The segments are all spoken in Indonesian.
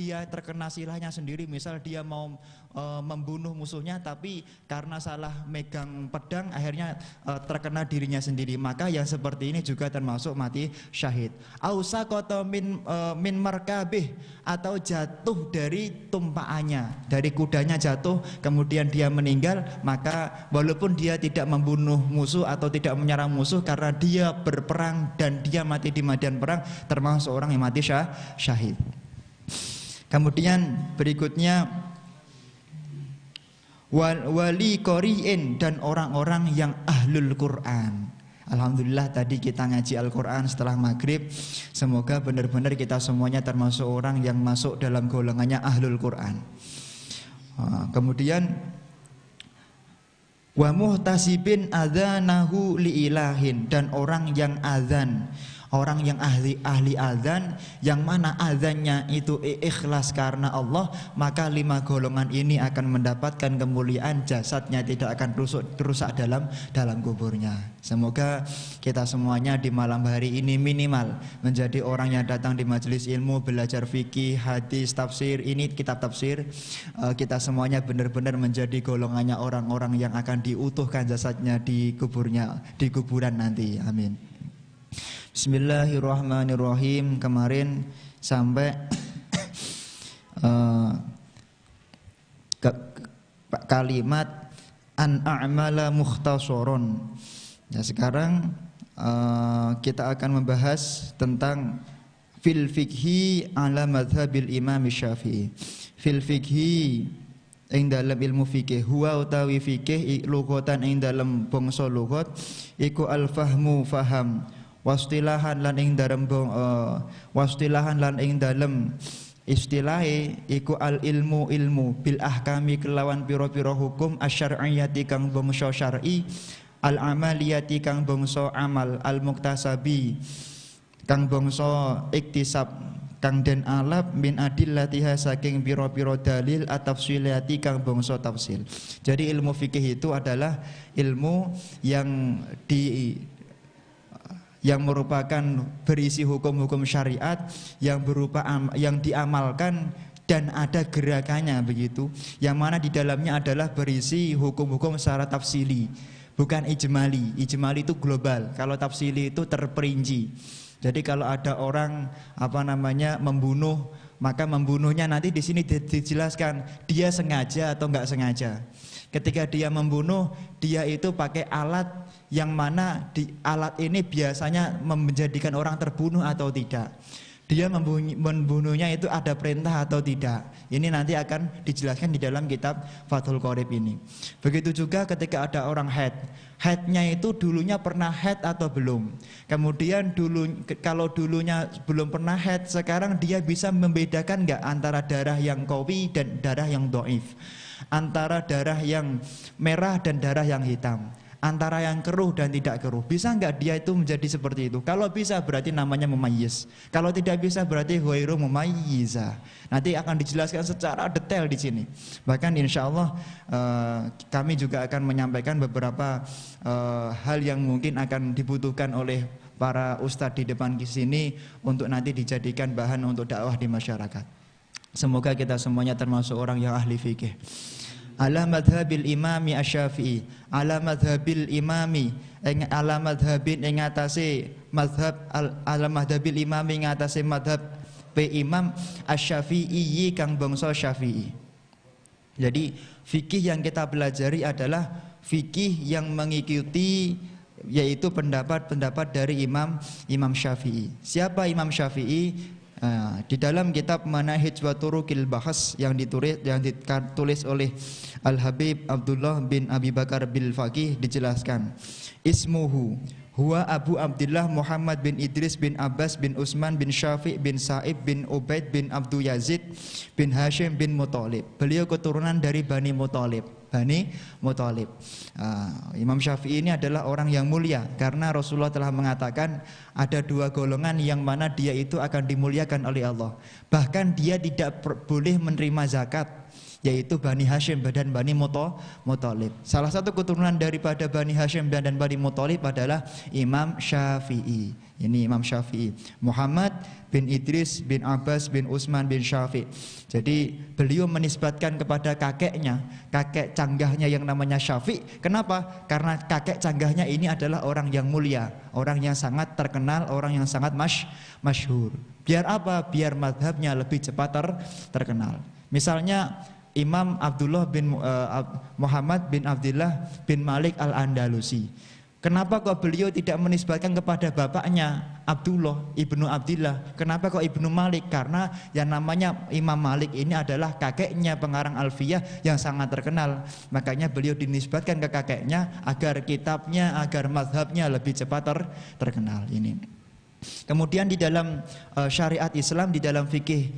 dia terkena silahnya sendiri, misal dia mau membunuh musuhnya tapi karena salah megang pedang akhirnya terkena dirinya sendiri, maka yang seperti ini juga termasuk mati syahid. Ausaqata min markabih, atau jatuh dari tumpaannya, dari kudanya jatuh kemudian dia meninggal, maka walaupun dia tidak membunuh musuh atau tidak menyerang musuh, karena dia berperang dan dia mati di medan perang, termasuk orang yang mati syahid. Kemudian berikutnya wali qori'in, dan orang-orang yang ahlul Quran. Alhamdulillah tadi kita ngaji Al-Quran setelah maghrib. Semoga benar-benar kita semuanya termasuk orang yang masuk dalam golongannya ahlul Quran. Kemudian wa muhtasibin adzanahu liilahin, dan orang yang azan, orang yang ahli azan, yang mana azannya itu ikhlas karena Allah, maka 5 golongan ini akan mendapatkan kemuliaan, jasadnya tidak akan rusak dalam kuburnya. Semoga kita semuanya di malam hari ini minimal menjadi orang yang datang di majelis ilmu, belajar fikih, hadis, tafsir, ini kitab tafsir. Kita semuanya benar-benar menjadi golongannya orang-orang yang akan diutuhkan jasadnya di kuburan nanti. Amin. Bismillahirrahmanirrahim. Kemarin sampai kalimat an a'mala mukhtasaron. Ya, sekarang kita akan membahas tentang fil fikhi ala madhabil imam Syafi'i. Fil fikhi ing dalam ilmu fikih, huwa utawi fikih lughatan ing dalam bangsa lughat iku al fahmu faham, wastilahan lan ing dalam istilahe iku al ilmu bil ahkami kelawan pira-pira hukum asyar'iyyati kang bangsa syar'i, al amaliyati kang bangsa amal, al muktasabi kang bangsa iktisab, kang den alap min adillatiha saking pira-pira dalil atafsilati kang bangsa tafsil. Jadi ilmu fikih itu adalah ilmu yang merupakan berisi hukum-hukum syariat yang berupa yang diamalkan dan ada gerakannya begitu, yang mana di dalamnya adalah berisi hukum-hukum secara tafsili, bukan ijmali. Ijmali itu global, kalau tafsili itu terperinci. Jadi kalau ada orang membunuh, maka membunuhnya nanti di sini dijelaskan dia sengaja atau enggak sengaja. Ketika dia membunuh, dia itu pakai alat yang mana di alat ini biasanya menjadikan orang terbunuh atau tidak. Dia membunuhnya itu ada perintah atau tidak. Ini nanti akan dijelaskan di dalam kitab Fathul Qorib ini. Begitu juga ketika ada orang haid. Haidnya itu dulunya pernah haid atau belum. Kemudian kalau dulunya belum pernah haid, sekarang dia bisa membedakan enggak antara darah yang qawi dan darah yang dhaif, antara darah yang merah dan darah yang hitam, antara yang keruh dan tidak keruh. Bisa enggak dia itu menjadi seperti itu? Kalau bisa berarti namanya mumayyiz. Kalau tidak bisa berarti ghairu mumayyiza. Nanti akan dijelaskan secara detail di sini. Bahkan insya Allah kami juga akan menyampaikan beberapa hal yang mungkin akan dibutuhkan oleh para ustadz di depan di sini untuk nanti dijadikan bahan untuk dakwah di masyarakat. Semoga kita semuanya termasuk orang yang ahli fikih. Ala madhabil imami asy-Syafi'i, ala madhabil imami ala madhabin ing atase madhab ala madhabil imami ing atase madhab pe imam asy-Syafi'i kang bangsa Syafi'i. Jadi fikih yang kita pelajari adalah fikih yang mengikuti yaitu pendapat-pendapat dari Imam Syafi'i. Siapa Imam Syafi'i? Di dalam kitab Manahij wa Turuqil Bahas yang ditulis oleh Al-Habib Abdullah bin Abi Bakar bil Faqih dijelaskan, ismuhu huwa Abu Abdullah Muhammad bin Idris bin Abbas bin Utsman bin Syafi' bin Sa'ib bin Ubaid bin Abdu Yazid bin Hashim bin Muthalib. Beliau keturunan dari Bani Muthalib. Imam Syafi'i ini adalah orang yang mulia karena Rasulullah telah mengatakan ada 2 golongan yang mana dia itu akan dimuliakan oleh Allah. Bahkan dia tidak boleh menerima zakat. yaitu Bani Hashim dan Bani Muthalib. Salah satu keturunan daripada Bani Hashim dan Bani Muthalib adalah Imam Syafi'i. Ini Imam Syafi'i, Muhammad bin Idris bin Abbas bin Utsman bin Syafi'i. Jadi beliau menisbatkan kepada kakeknya, kakek canggahnya yang namanya Syafi'i. Kenapa? Karena kakek canggahnya ini adalah orang yang mulia, orang yang sangat terkenal, orang yang sangat masyhur. Biar apa? Biar madhabnya lebih cepat terkenal. Misalnya Imam Abdullah bin Muhammad bin Abdullah bin Malik al-Andalusi. Kenapa kok beliau tidak menisbatkan kepada bapaknya Abdullah ibnu Abdillah? Kenapa kok ibnu Malik? Karena yang namanya Imam Malik ini adalah kakeknya pengarang Alfiyah yang sangat terkenal. Makanya beliau dinisbatkan ke kakeknya agar kitabnya, agar mazhabnya lebih cepat terkenal. Ini. Kemudian di dalam syariat Islam, di dalam fikih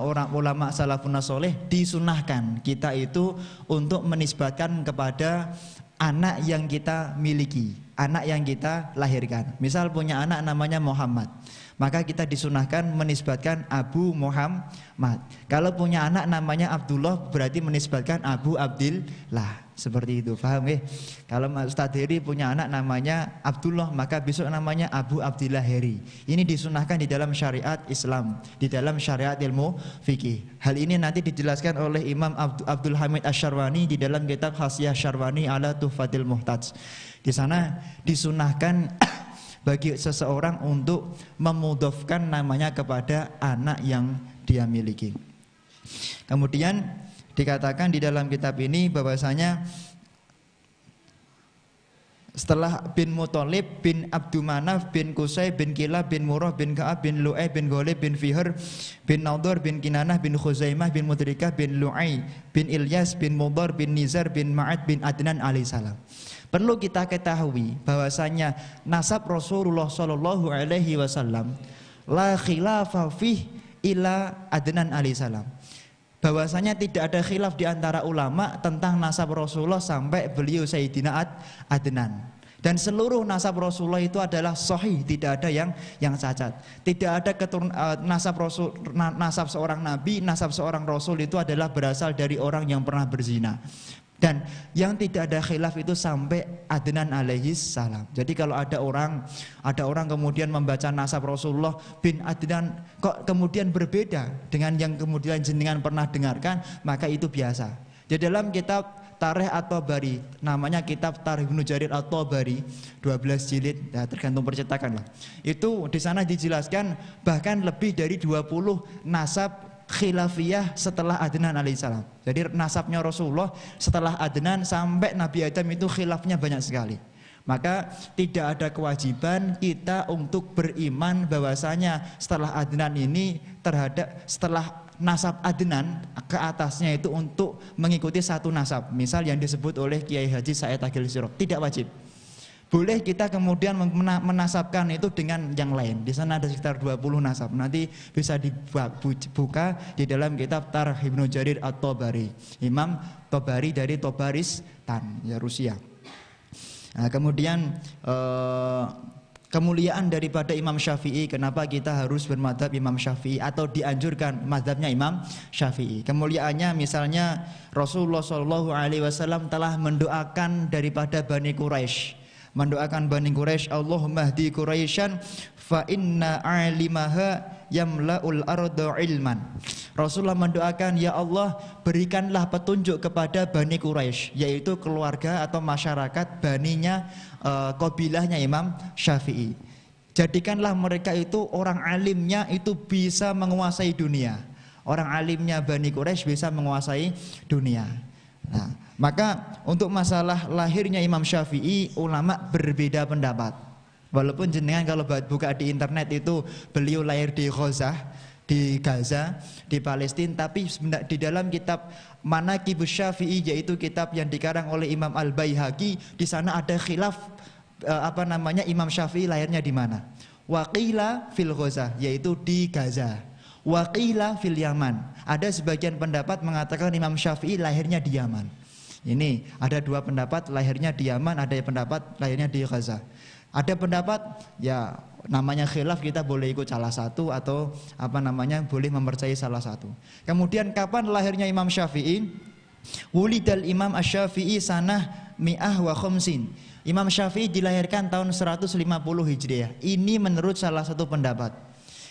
orang ulama salafun saleh disunahkan kita itu untuk menisbatkan kepada anak yang kita miliki, anak yang kita lahirkan. Misal punya anak namanya Muhammad, maka kita disunahkan menisbatkan Abu Muhammad. Kalau punya anak namanya Abdullah, berarti menisbatkan Abu Abdillah. Seperti itu, paham ya? Kalau Ustaz Heri punya anak namanya Abdullah, maka besok namanya Abu Abdillah Heri. Ini disunahkan di dalam syariat Islam, di dalam syariat ilmu fikih. Hal ini nanti dijelaskan oleh Imam Abdul Hamid Asy-Syarwani di dalam kitab Hasyiah Syarwani ala Tuhfatil Muhtaj. Di sana disunahkan bagi seseorang untuk memudhofkan namanya kepada anak yang dia miliki. Kemudian dikatakan di dalam kitab ini bahwasanya setelah bin Muthalib bin Abdumanaf bin Qusay bin Kilab bin Murrah bin Ka'ab bin Lu'ay bin Ghalib bin Fihr bin Nadhr bin Kinanah bin Khuzaimah bin Mudrikah bin Lu'ay bin Ilyas bin Mudhar bin Nizar bin Ma'ad bin Adnan alaihissalam. Perlu kita ketahui bahwasanya nasab Rasulullah sallallahu alaihi wasallam la khilafa fih ila Adnan alaihissalam. Bahwasanya tidak ada khilaf di antara ulama tentang nasab Rasulullah sampai beliau Sayyidina Adnan. Dan seluruh nasab Rasulullah itu adalah sahih, tidak ada yang cacat. Tidak ada nasab seorang nabi, nasab seorang rasul itu adalah berasal dari orang yang pernah berzina. Dan yang tidak ada khilaf itu sampai Adnan alaihis salam. Jadi kalau ada orang kemudian membaca nasab Rasulullah bin Adnan kok kemudian berbeda dengan yang kemudian jenengan pernah dengarkan, maka itu biasa. Di dalam kitab Tarikh At-Tabari, namanya kitab Tarikh Ibnu Jarir At-Tabari, 12 jilid, ya tergantung percetakan lah. Itu di sana dijelaskan bahkan lebih dari 20 nasab khilafiyah setelah Adnan alaihissalam. Jadi nasabnya Rasulullah setelah Adnan sampai Nabi Adam itu khilafnya banyak sekali. Maka tidak ada kewajiban kita untuk beriman bahwasanya setelah Adnan ini setelah nasab Adnan ke atasnya itu untuk mengikuti satu nasab. Misal yang disebut oleh Kiai Haji Said Agil Sirot, tidak wajib. Boleh kita kemudian menasabkan itu dengan yang lain. Di sana ada sekitar 20 nasab. Nanti bisa dibuka di dalam kitab Tarikh Ibnu Jarir At-Tabari. Imam Tabari dari Tabaristan, ya Rusia. Nah, kemudian kemuliaan daripada Imam Syafi'i, kenapa kita harus bermadhab Imam Syafi'i atau dianjurkan madhabnya Imam Syafi'i? Kemuliaannya misalnya Rasulullah SAW telah mendoakan daripada Bani Quraisy, mendoakan Bani Quraisy, Allahumma hdi Quraisyan fa inna alimaha yamla'ul arda ilman. Rasulullah mendoakan, ya Allah berikanlah petunjuk kepada Bani Quraisy, yaitu keluarga atau masyarakat baninya kabilahnya Imam Syafi'i. Jadikanlah mereka itu orang alimnya itu bisa menguasai dunia. Orang alimnya Bani Quraisy bisa menguasai dunia. Nah, maka untuk masalah lahirnya Imam Syafi'i ulama berbeda pendapat. Walaupun jenengan kalau buka di internet itu beliau lahir di Gaza, di Palestina, tapi di dalam kitab Manaqibus Syafi'i, yaitu kitab yang dikarang oleh Imam Al-Baihaqi, di sana ada khilaf Imam Syafi'i lahirnya di mana. Waqila fil Gaza, yaitu di Gaza. Waqila fil Yaman. Ada sebagian pendapat mengatakan Imam Syafi'i lahirnya di Yaman. Ini ada dua pendapat, lahirnya di Yaman, ada pendapat lahirnya di Gaza. Ada pendapat ya namanya khilaf, kita boleh ikut salah satu atau boleh mempercayai salah satu. Kemudian kapan lahirnya Imam Syafi'i? Wulidal Imam Asy-Syafi'i sanah mi'ah wa khamsin. Imam Syafi'i dilahirkan tahun 150 Hijriah. Ini menurut salah satu pendapat.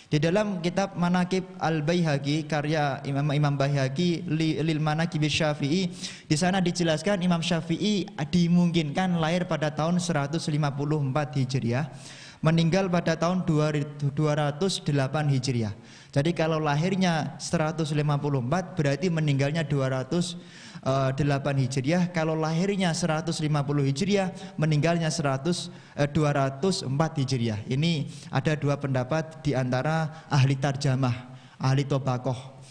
Di dalam kitab Manaqib Al-Baihaqi karya Imam Baihaqi lil Manaqib Syafi'i, di sana dijelaskan Imam Syafi'i dimungkinkan lahir pada tahun 154 Hijriah, meninggal pada tahun 208 Hijriah. Jadi kalau lahirnya 154 berarti meninggalnya 208 Hijriah. Kalau lahirnya 150 Hijriah, meninggalnya 204 Hijriah. Ini ada dua pendapat di antara ahli tarjamah, ahli Tobaqoh.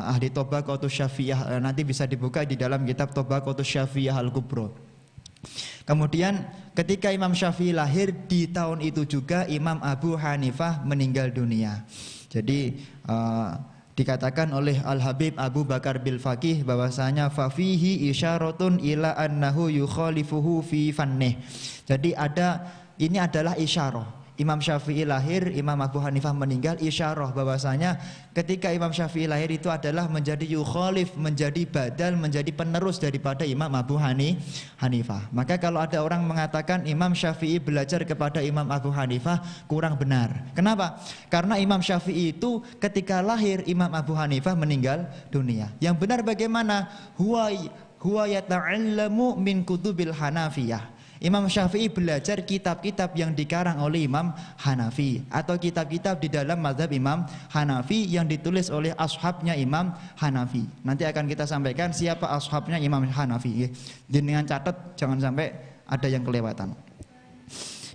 Ahli Tobaqoh Syafi'iyah, nanti bisa dibuka di dalam kitab Tobaqoh Syafi'iyah Al-Kubra. Kemudian ketika Imam Syafi'i lahir, di tahun itu juga Imam Abu Hanifah meninggal dunia. Jadi dikatakan oleh Al-Habib Abu Bakar bil Faqih bahwasanya fafihi isyaratun ila annahu yukhalifuhu fi fannih. Jadi ini adalah isyarah. Imam Syafi'i lahir, Imam Abu Hanifah meninggal, isyarah bahwasanya ketika Imam Syafi'i lahir itu adalah menjadi yukhalif, menjadi badal, menjadi penerus daripada Imam Abu Hanifah. Maka kalau ada orang mengatakan Imam Syafi'i belajar kepada Imam Abu Hanifah, kurang benar. Kenapa? Karena Imam Syafi'i itu ketika lahir, Imam Abu Hanifah meninggal dunia. Yang benar bagaimana? Huwa yata'allamu min kutubil Hanafiyah. Imam Syafi'i belajar kitab-kitab yang dikarang oleh Imam Hanafi atau kitab-kitab di dalam mazhab Imam Hanafi yang ditulis oleh ashabnya Imam Hanafi. Nanti akan kita sampaikan siapa ashabnya Imam Hanafi. Dengan catat jangan sampai ada yang kelewatan.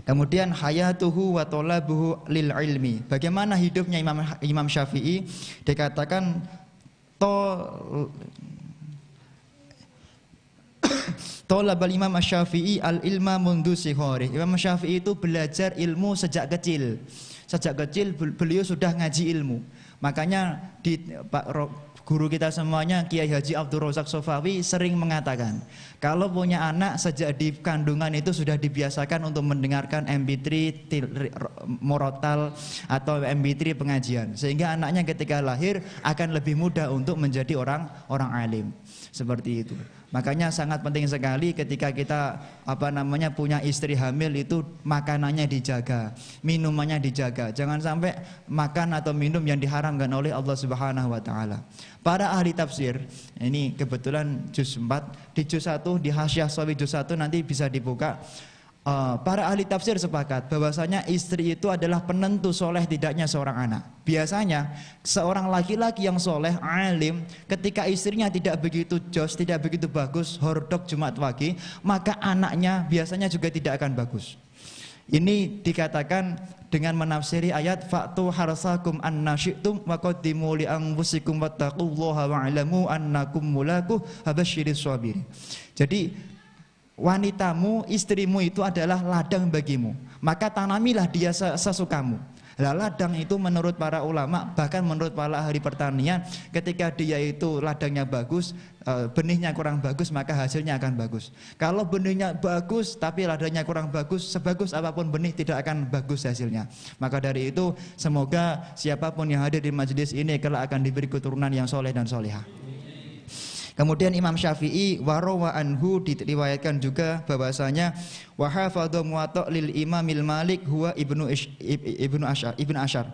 Kemudian hayatuhu wa talabuhu lil ilmi. Bagaimana hidupnya Imam Syafi'i? Dikatakan Tolabal Imam Syafi'i al-ilma mundu sighari. Imam Syafi'i itu belajar ilmu sejak kecil. Sejak kecil beliau sudah ngaji ilmu. Makanya guru kita semuanya Kiai Haji Abdul Razak Sofawi sering mengatakan, kalau punya anak sejak di kandungan itu sudah dibiasakan untuk mendengarkan MP3 murotal atau MP3 pengajian, sehingga anaknya ketika lahir akan lebih mudah untuk menjadi orang alim. Seperti itu. Makanya sangat penting sekali ketika kita punya istri hamil itu makanannya dijaga, minumannya dijaga. Jangan sampai makan atau minum yang diharamkan oleh Allah Subhanahu wa taala. Para ahli tafsir, ini kebetulan juz 4, di juz 1 di Hasyiah Shawi juz 1 nanti bisa dibuka. Para ahli tafsir sepakat bahwasanya istri itu adalah penentu soleh tidaknya seorang anak. Biasanya seorang laki-laki yang soleh, alim, ketika istrinya tidak begitu jos, tidak begitu bagus, hordok Jumat pagi, maka anaknya biasanya juga tidak akan bagus. Ini dikatakan dengan menafsiri ayat fa'tu harsakum anna syi'tum wa qaddimu li anfusikum wattaqullaha wa'lamu annakum mulaquh habasyiris sabirin. Jadi wanitamu, istrimu itu adalah ladang bagimu, maka tanamilah dia sesukamu. Ladang itu menurut para ulama, bahkan menurut para ahli pertanian, ketika dia itu ladangnya bagus, benihnya kurang bagus, maka hasilnya akan bagus. Kalau benihnya bagus tapi ladangnya kurang bagus, sebagus apapun benih tidak akan bagus hasilnya. Maka dari itu semoga siapapun yang hadir di majelis ini kelak akan diberi keturunan yang soleh dan solehah. Kemudian Imam Syafi'i warawa anhu diriwayatkan juga bahwasanya wa hafadha muwatta lil Imamil Malik huwa Ibnu Asyar.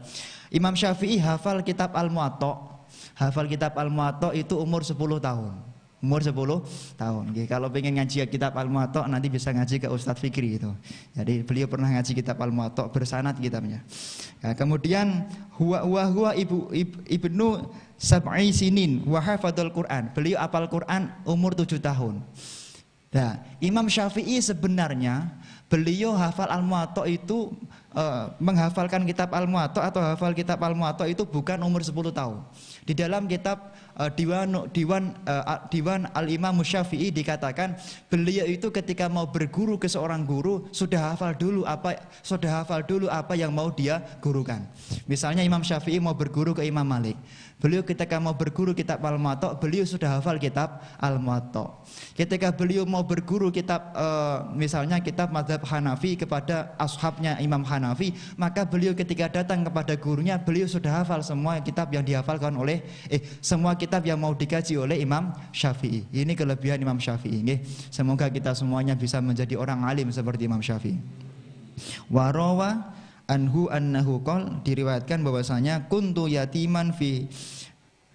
Imam Syafi'i hafal kitab Al-Muwatta. Hafal kitab Al-Muwatta itu umur 10 tahun. Umur 10 tahun. Kalau pengen ngaji kitab Al-Muwatta nanti bisa ngaji ke Ustadz Fikri itu. Jadi beliau pernah ngaji kitab Al-Muwatta bersanad kitabnya. Nah, kemudian huwa Ibnu Sab'i sinin wa hafadzal Quran. Beliau hafal Quran umur 7 tahun. Nah, Imam Syafi'i sebenarnya beliau hafal Al-Muwatta itu menghafalkan kitab Al-Muwatta atau hafal kitab Al-Muwatta itu bukan umur 10 tahun. Di dalam kitab Diwan Al-Imam Syafi'i dikatakan beliau itu ketika mau berguru ke seorang guru sudah hafal dulu apa yang mau dia gurukan. Misalnya Imam Syafi'i mau berguru ke Imam Malik. Beliau ketika mau berguru kitab Al-Muwatta, beliau sudah hafal kitab Al-Muwatta. Ketika beliau mau berguru kitab misalnya kitab mazhab Hanafi kepada ashabnya Imam Hanafi, maka beliau ketika datang kepada gurunya, beliau sudah hafal semua kitab yang dihafalkan oleh semua kitab yang mau dikaji oleh Imam Syafi'i. Ini kelebihan Imam Syafi'i. Semoga kita semuanya bisa menjadi orang alim seperti Imam Syafi'i. Warawa anhu annahu qol, diriwayatkan bahwasanya kuntu yatiman fi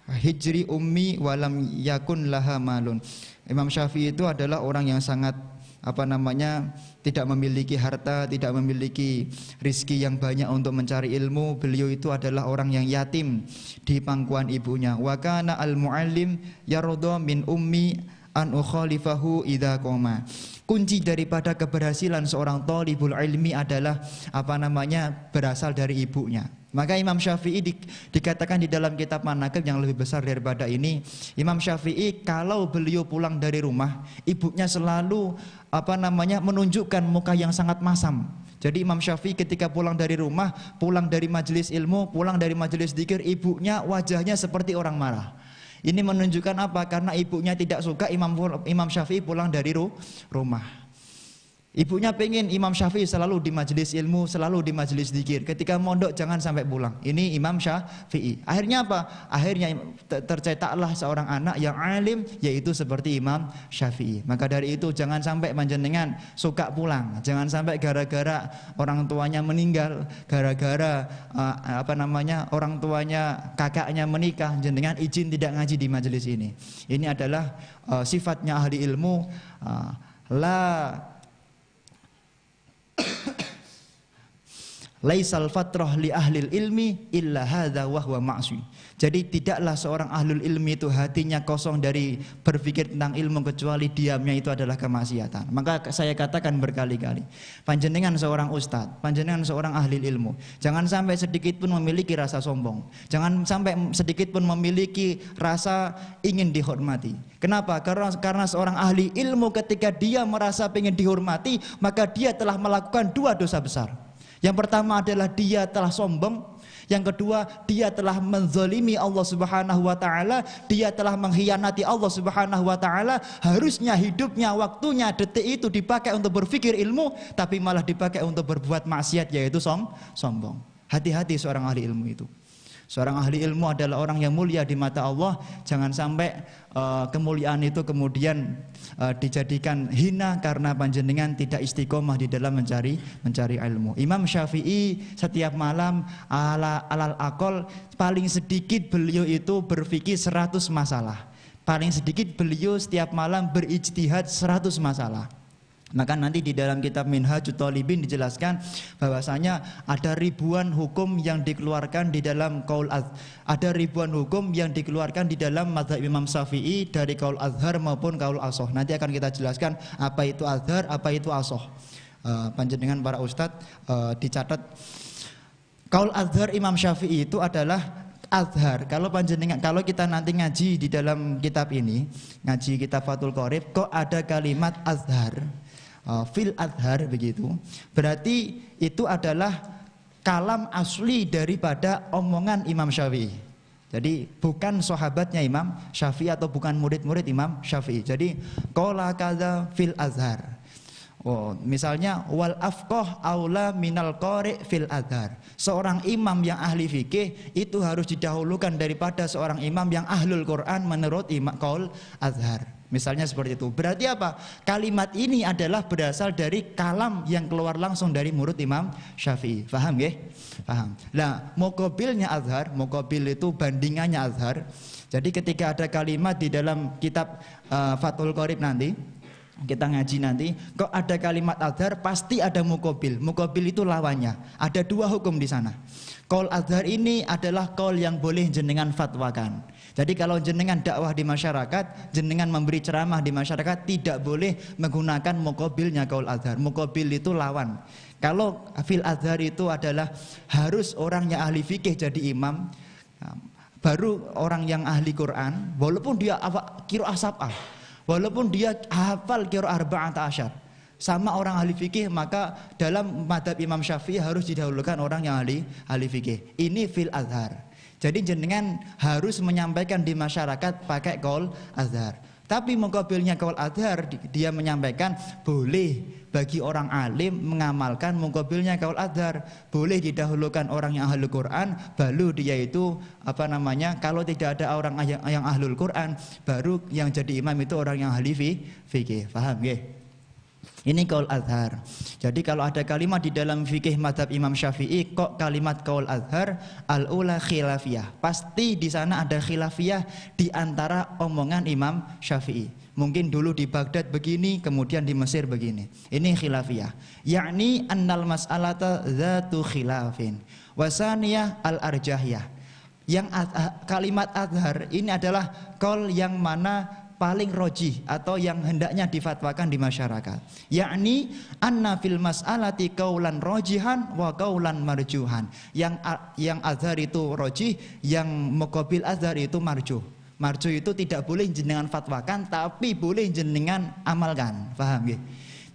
hijri ummi walam yakun laha malun. Imam Syafi'i itu adalah orang yang sangat tidak memiliki harta, tidak memiliki rizki yang banyak untuk mencari ilmu. Beliau itu adalah orang yang yatim di pangkuan ibunya. Wa kana al-muallim yarda min ummi an ukhalifahu idza qoma. Kunci daripada keberhasilan seorang thalibul ilmi adalah berasal dari ibunya. Maka Imam Syafi'i dikatakan di dalam kitab Manaqib yang lebih besar daripada ini, Imam Syafi'i kalau beliau pulang dari rumah, ibunya selalu menunjukkan muka yang sangat masam. Jadi Imam Syafi'i ketika pulang dari rumah, pulang dari majelis ilmu, pulang dari majelis dzikir, ibunya wajahnya seperti orang marah. Ini menunjukkan apa? Karena ibunya tidak suka Imam Syafi'i pulang dari rumah. Ibunya pengen Imam Syafi'i selalu di majelis ilmu, selalu di majelis dzikir. Ketika mondok jangan sampai pulang. Ini Imam Syafi'i. Akhirnya apa? Akhirnya tercetaklah seorang anak yang alim, yaitu seperti Imam Syafi'i. Maka dari itu jangan sampai panjenengan suka pulang. Jangan sampai gara-gara orang tuanya meninggal, gara-gara orang tuanya kakaknya menikah, jenengan izin tidak ngaji di majelis ini. Ini adalah sifatnya ahli ilmu. Laisal fatrah li ahlil ilmi illa hadza wa huwa ma'si. Jadi tidaklah seorang ahlul ilmi itu hatinya kosong dari berpikir tentang ilmu kecuali diamnya itu adalah kemaksiatan. Maka saya katakan berkali-kali, panjenengan seorang ustadz, panjenengan seorang ahli ilmu, jangan sampai sedikit pun memiliki rasa sombong. Jangan sampai sedikit pun memiliki rasa ingin dihormati. Kenapa? Karena seorang ahli ilmu ketika dia merasa ingin dihormati, maka dia telah melakukan dua dosa besar. Yang pertama adalah dia telah sombong. Yang kedua, dia telah menzalimi Allah Subhanahu wa taala, dia telah mengkhianati Allah Subhanahu wa taala. Harusnya hidupnya, waktunya, detik itu dipakai untuk berpikir ilmu, tapi malah dipakai untuk berbuat maksiat, yaitu sombong. Hati-hati seorang ahli ilmu itu. Seorang ahli ilmu adalah orang yang mulia di mata Allah. Jangan sampai kemuliaan itu kemudian dijadikan hina karena panjenengan tidak istiqomah di dalam mencari ilmu. Imam Syafi'i setiap malam alal aqol paling sedikit beliau itu berfikir 100 masalah. Paling sedikit beliau setiap malam berijtihad 100 masalah. Maka nanti di dalam kitab Minhajut Thalibin dijelaskan bahwasanya ada ribuan hukum yang dikeluarkan di dalam qaul ada ribuan hukum yang dikeluarkan di dalam mazhab Imam Syafi'i dari qaul azhar maupun qaul ashah. Nanti akan kita jelaskan apa itu azhar, apa itu ashah. Panjenengan para ustadz dicatat qaul azhar Imam Syafi'i itu adalah azhar. Kalau kita nanti ngaji di dalam kitab ini, ngaji kitab Fathul Qorib, kok ada kalimat azhar, fil azhar begitu, berarti itu adalah kalam asli daripada omongan Imam Syafi'i. Jadi bukan sahabatnya Imam Syafi'i atau bukan murid-murid Imam Syafi'i. Jadi qala kadza fil azhar. Misalnya wal afqah aula minal qari fil azhar. Seorang imam yang ahli fikih itu harus didahulukan daripada seorang imam yang ahlul Quran menurut qaul azhar. Misalnya seperti itu. Berarti apa? Kalimat ini adalah berasal dari kalam yang keluar langsung dari murid Imam Syafi'i. Paham ya? Paham. Nah, muqabilnya azhar, muqabil itu bandingannya azhar. Jadi ketika ada kalimat di dalam kitab Fathul Qorib nanti, kita ngaji nanti, kok ada kalimat azhar, pasti ada muqabil. Muqabil itu lawannya. Ada dua hukum di sana. Qaul azhar ini adalah qaul yang boleh jenengan fatwakan. Jadi kalau jenengan dakwah di masyarakat, jenengan memberi ceramah di masyarakat, tidak boleh menggunakan muqabilnya qaul azhar. Muqabil itu lawan. Kalau fil azhar itu adalah harus orang yang ahli fikih jadi imam. baru orang yang ahli Quran, walaupun dia qiraah sab'ah, walaupun dia hafal qiraah arba'ata asyar, sama orang ahli fikih, maka dalam madhab Imam Syafi'i harus didahulukan orang yang ahli fikih. Ini fil azhar. Jadi jenengan harus menyampaikan di masyarakat pakai qaul azhar. Tapi muqabilnya qaul azhar, dia menyampaikan boleh bagi orang alim mengamalkan muqabilnya qaul azhar. Boleh didahulukan orang yang ahli Quran, baru dia itu kalau tidak ada orang yang ahlul Quran, baru yang jadi imam itu orang yang ahli fikih. Paham nggih? Ini qaul azhar. Jadi kalau ada kalimat di dalam fikih mazhab Imam Syafi'i kok kalimat qaul azhar, al-ula khilafiyah. Pasti di sana ada khilafiyah di antara omongan Imam Syafi'i. Mungkin dulu di Baghdad begini, kemudian di Mesir begini. Ini khilafiyah. Yakni annal mas'alata dzatu khilafin. Wasaniyah al-arjahiyah. Yang kalimat azhar ini adalah qaul yang mana paling rojih atau yang hendaknya difatwakan di masyarakat, yakni anna fil mas'alati qaulan rojihan wa qaulan marjuhan. Yang azhar itu rojih, yang muqabil azhar itu marjuh. Marjuh itu tidak boleh jenengan fatwakan, tapi boleh jenengan amalkan. Paham nggih?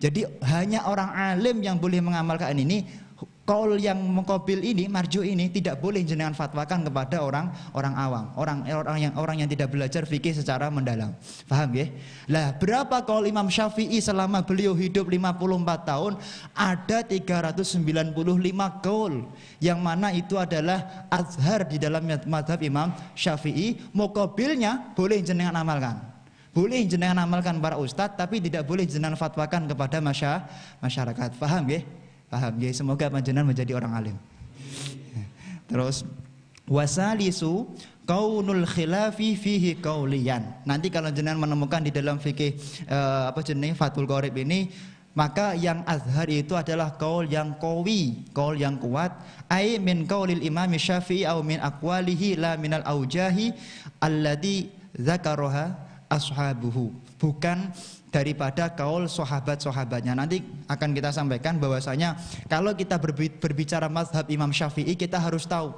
Jadi hanya orang alim yang boleh mengamalkan ini. Qaul yang muqabil ini, marju ini tidak boleh jenengan fatwakan kepada orang awam, orang yang tidak belajar fikih secara mendalam. Paham ya? Lah, berapa qaul Imam Syafi'i selama beliau hidup 54 tahun? Ada 395 qaul, yang mana itu adalah azhar di dalam mazhab Imam Syafi'i. Muqabilnya boleh jenengan amalkan. Boleh jenengan amalkan para ustadz, tapi tidak boleh jenengan fatwakan kepada masyarakat. Paham ya? Paham ya, semoga panjenengan menjadi orang alim. Terus wasalisu qaulul khilafi fihi qauliyan. Nanti kalau jenengan menemukan di dalam fikih Fathul Qorib ini, maka yang azhar itu adalah qaul yang qawi, qaul yang kuat, ai min qaulil Imam Syafi'i au min aqwalihi la minal aujahi alladhi dzakaraha ashabuhu. Bukan daripada kaul sahabat-sahabatnya. Nanti akan kita sampaikan bahwasanya kalau kita berbicara mazhab Imam Syafi'i, kita harus tahu,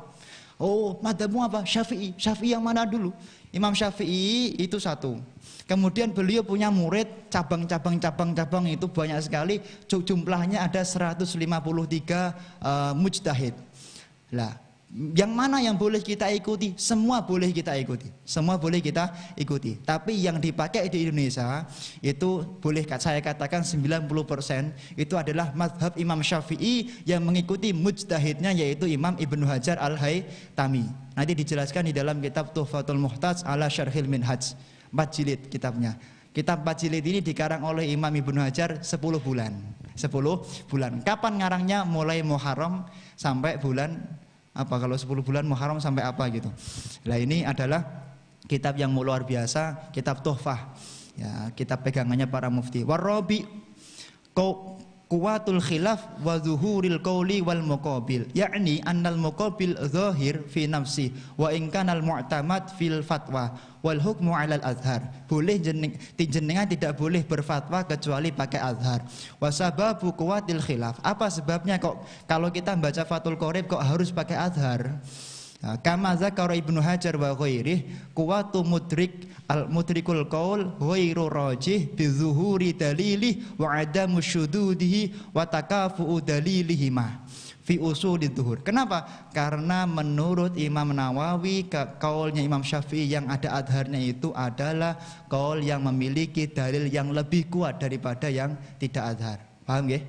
oh mazhabmu apa? Syafi'i. Syafi'i yang mana dulu? Imam Syafi'i itu satu. Kemudian beliau punya murid, cabang-cabang itu banyak sekali. Jumlahnya ada 153 mujtahid. Lah, yang mana yang boleh kita ikuti? Semua boleh kita ikuti. Semua boleh kita ikuti. Tapi yang dipakai di Indonesia itu boleh saya katakan 90% itu adalah mazhab Imam Syafi'i yang mengikuti mujtahidnya, yaitu Imam Ibnu Hajar Al-Haytami. Nanti dijelaskan di dalam kitab Tuhfatul Muhtaj ala Syarhil Minhaj. 4 jilid kitabnya. Kitab 4 jilid ini dikarang oleh Imam Ibnu Hajar 10 bulan. 10 bulan. Kapan ngarangnya? Mulai Muharram sampai bulan kalau 10 bulan Muharram sampai apa gitu. Nah, ini adalah kitab yang luar biasa, kitab Tuhfah. Ya, kitab pegangannya para mufti. Warabi quwwatul khilaf wa zuhuril qauli wal muqabil, yakni annal muqabil zahir fi nafsi wa in kana al mu'tamad fil fatwa wal hukmu 'alal azhar. Boleh jenengan tidak boleh berfatwa kecuali pakai azhar. Wa sababu quwwatil khilaf. Apa sebabnya kok kalau kita baca Fathul Qorib kok harus pakai azhar? Kama zakara Ibnu Hajar wa ghairih, quwwatu mudrikul qaul ghairu rajih bi zuhuri dalilih wa adamu syududihi wa takafu'u dalilihima fi usulid zuhur. Kenapa? Karena menurut Imam Nawawi, kaulnya Imam Syafi'i yang ada adharnya itu adalah kaul yang memiliki dalil yang lebih kuat daripada yang tidak adhar. Paham ya?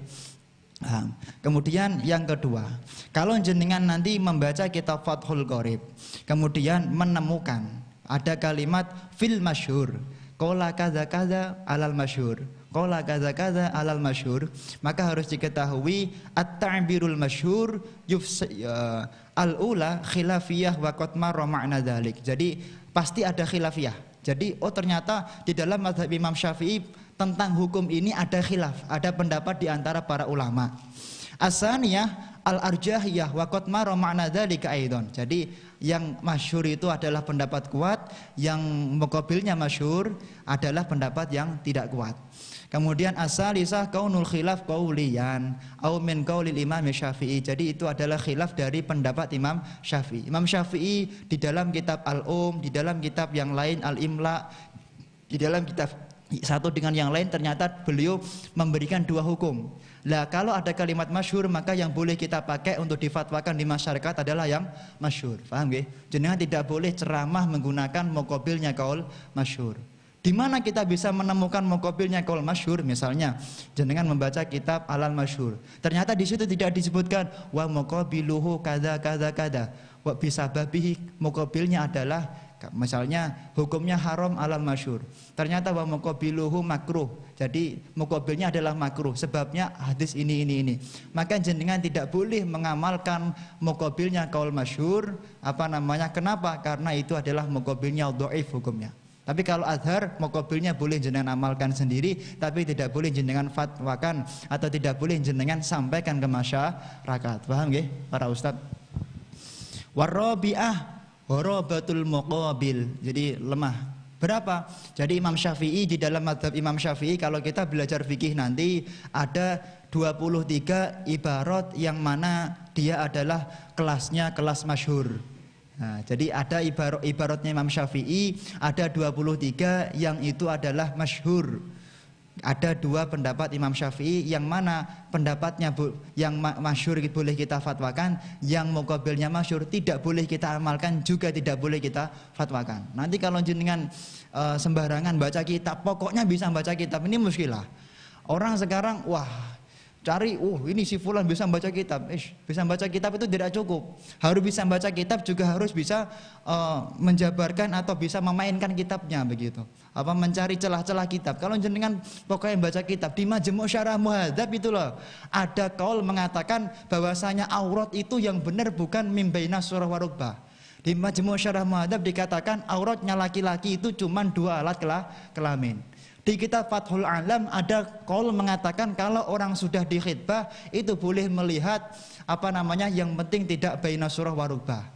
Kemudian yang kedua, kalau jenengan nanti membaca kitab Fathul Qorib, kemudian menemukan ada kalimat fil masyhur, qala kaza kaza alal masyhur, qala kaza kaza alal masyhur, maka harus diketahui at-ta'birul masyhur al-ula khilafiyah wa qad marra ma'na dzalik. Jadi pasti ada khilafiyah. Jadi ternyata di dalam mazhab Imam Syafi'i tentang hukum ini ada khilaf, ada pendapat di antara para ulama. Asaniyah al-arjahiyah wa qad marra ma'na dzalika aidan. Jadi yang masyhur itu adalah pendapat kuat, yang muqabilnya masyhur adalah pendapat yang tidak kuat. Kemudian as-salisah kaunul khilaf qauliyan au min qaulil Imam Syafi'i. Jadi itu adalah khilaf dari pendapat Imam Syafi'i. Imam Syafi'i di dalam kitab Al-Um, di dalam kitab yang lain Al-Imla, di dalam kitab satu dengan yang lain ternyata beliau memberikan dua hukum. Lah kalau ada kalimat masyhur maka yang boleh kita pakai untuk difatwakan di masyarakat adalah yang masyhur. Paham nggih? Jenengan tidak boleh ceramah menggunakan muqabilnya qaul masyhur. Di mana kita bisa menemukan muqabilnya qaul masyhur? Misalnya jenengan membaca kitab Alal Masyhur. Ternyata di situ tidak disebutkan wa muqabiluhu kada kada kada. Wa bisababihi, muqabilnya adalah misalnya hukumnya haram alal masyhur. Ternyata wa muqabiluhu makruh. Jadi muqabilnya adalah makruh. Sebabnya hadis ini. Maka jenengan tidak boleh mengamalkan muqabilnya qaul masyhur. Kenapa? Karena itu adalah muqabilnya dhaif hukumnya. Tapi kalau azhar, muqabilnya boleh jenengan amalkan sendiri, tapi tidak boleh jenengan fatwakan atau tidak boleh jenengan sampaikan ke masyarakat. Paham nggih para ustaz? Warabi'ah horobatul muqabil. Jadi lemah. Berapa? Jadi Imam Syafi'i di dalam mazhab Imam Syafi'i kalau kita belajar fikih nanti ada 23 ibarat yang mana dia adalah kelasnya kelas masyhur. Nah, jadi ada ibaratnya Imam Syafi'i ada 23 yang itu adalah masyhur. Ada dua pendapat Imam Syafi'i yang mana pendapatnya yang masyhur boleh kita fatwakan, yang muqabilnya masyhur tidak boleh kita amalkan juga tidak boleh kita fatwakan. Nanti kalau jenengan sembarangan baca kitab, pokoknya bisa baca kitab, ini muskilah. Orang sekarang cari, ini si fulan bisa baca kitab. Bisa baca kitab itu tidak cukup. Harus bisa baca kitab juga harus bisa menjabarkan atau bisa memainkan kitabnya begitu. Mencari celah-celah kitab. Kalau jenengan pokoknya baca kitab di Majmu' Syarah Muhadzab itu loh, ada kaul mengatakan bahwasanya aurat itu yang benar bukan mim baina surah wa rukbah. Di Majmu' Syarah Muhadzab dikatakan auratnya laki-laki itu cuma 2 alat kelamin. Di kitab Fathul Alam ada qaul mengatakan kalau orang sudah dikhitbah itu boleh melihat yang penting tidak baina surah wa rukbah.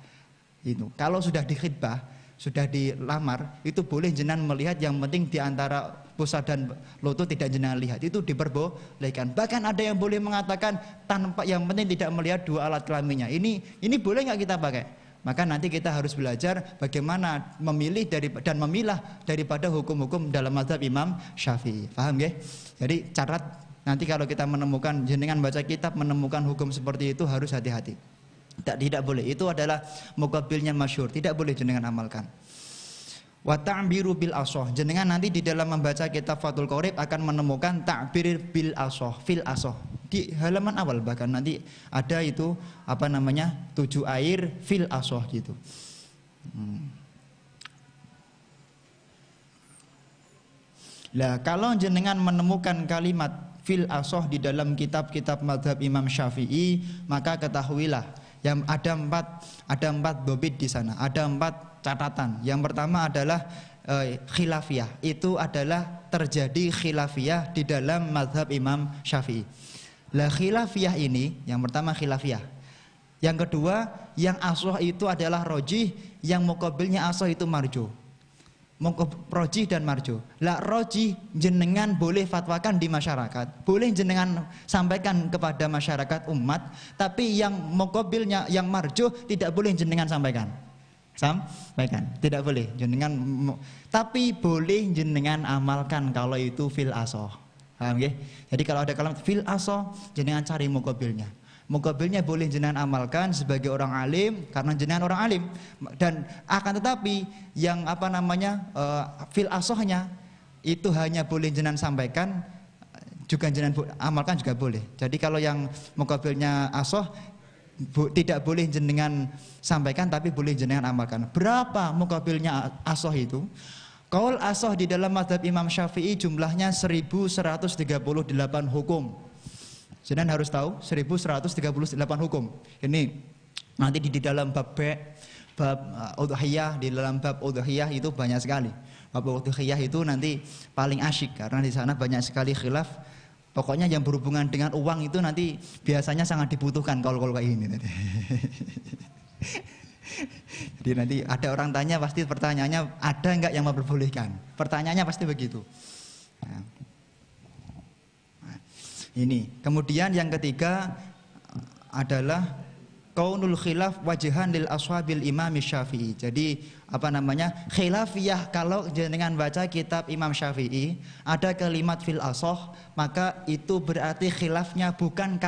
Itu. Kalau sudah dikhitbah, sudah dilamar, itu boleh jenengan melihat yang penting di antara pusat dan lutut tidak jenengan lihat. Itu diperbolehkan. Bahkan ada yang boleh mengatakan tanpa yang penting tidak melihat 2 alat kelaminnya. Ini boleh nggak kita pakai? Maka nanti kita harus belajar bagaimana memilih dan memilah daripada hukum-hukum dalam mazhab Imam Syafi'i. Paham ya? Jadi syarat nanti kalau kita menemukan jenengan baca kitab menemukan hukum seperti itu harus hati-hati. Tidak boleh. Itu adalah muqabilnya masyhur. Tidak boleh jenengan amalkan. Wa ta'biru bil asoh. Jenengan nanti di dalam membaca kitab Fathul Qorib akan menemukan ta'bir bil asoh, fil asoh. Di halaman awal bahkan nanti ada itu 7 air fil asoh gitu. Lah kalau jenengan menemukan kalimat fil asoh di dalam kitab-kitab mazhab Imam Syafi'i, maka ketahuilah yang ada empat dobit di sana, ada 4 catatan. Yang pertama adalah khilafiyah. Itu adalah terjadi khilafiyah di dalam mazhab Imam Syafi'i. Lah khilafiyah ini, yang pertama khilafiyah. Yang kedua, yang asoh itu adalah rojih, yang muqabilnya asoh itu marjuh. Rojih dan marjuh. Lah rojih jenengan boleh fatwakan di masyarakat, boleh jenengan sampaikan kepada masyarakat umat, tapi yang muqabilnya yang marjuh tidak boleh jenengan sampaikan, tidak boleh jenengan, tapi boleh jenengan amalkan kalau itu fil asoh. Paham ya? Jadi kalau ada kalimat fil asoh, jenengan cari muqabilnya. Muqabilnya boleh jenengan amalkan sebagai orang alim karena jenengan orang alim, dan akan tetapi yang fil asohnya itu hanya boleh jenengan sampaikan, juga jenengan amalkan juga boleh. Jadi kalau yang muqabilnya asoh tidak boleh jenengan sampaikan tapi boleh jenengan amalkan. Berapa muqabilnya asoh itu? Qaul asoh di dalam mazhab Imam Syafi'i jumlahnya 1138 hukum. Jenengan harus tahu 1138 hukum. Ini nanti di dalam bab udhiyah, di dalam bab udhiyah itu banyak sekali. Bab udhiyah itu nanti paling asyik karena di sana banyak sekali khilaf. Pokoknya yang berhubungan dengan uang itu nanti biasanya sangat dibutuhkan kalau kayak ini tadi. Jadi nanti ada orang tanya pasti pertanyaannya ada nggak yang memperbolehkan. Pertanyaannya pasti begitu. Nah. Ini. Kemudian yang ketiga adalah kaunul khilaf wajhan lil ashabil Imam Syafi'i. Jadi apa namanya? Khilafiyah, kalau jenengan baca kitab Imam Syafi'i ada kalimat fil asah, maka itu berarti khilafnya bukan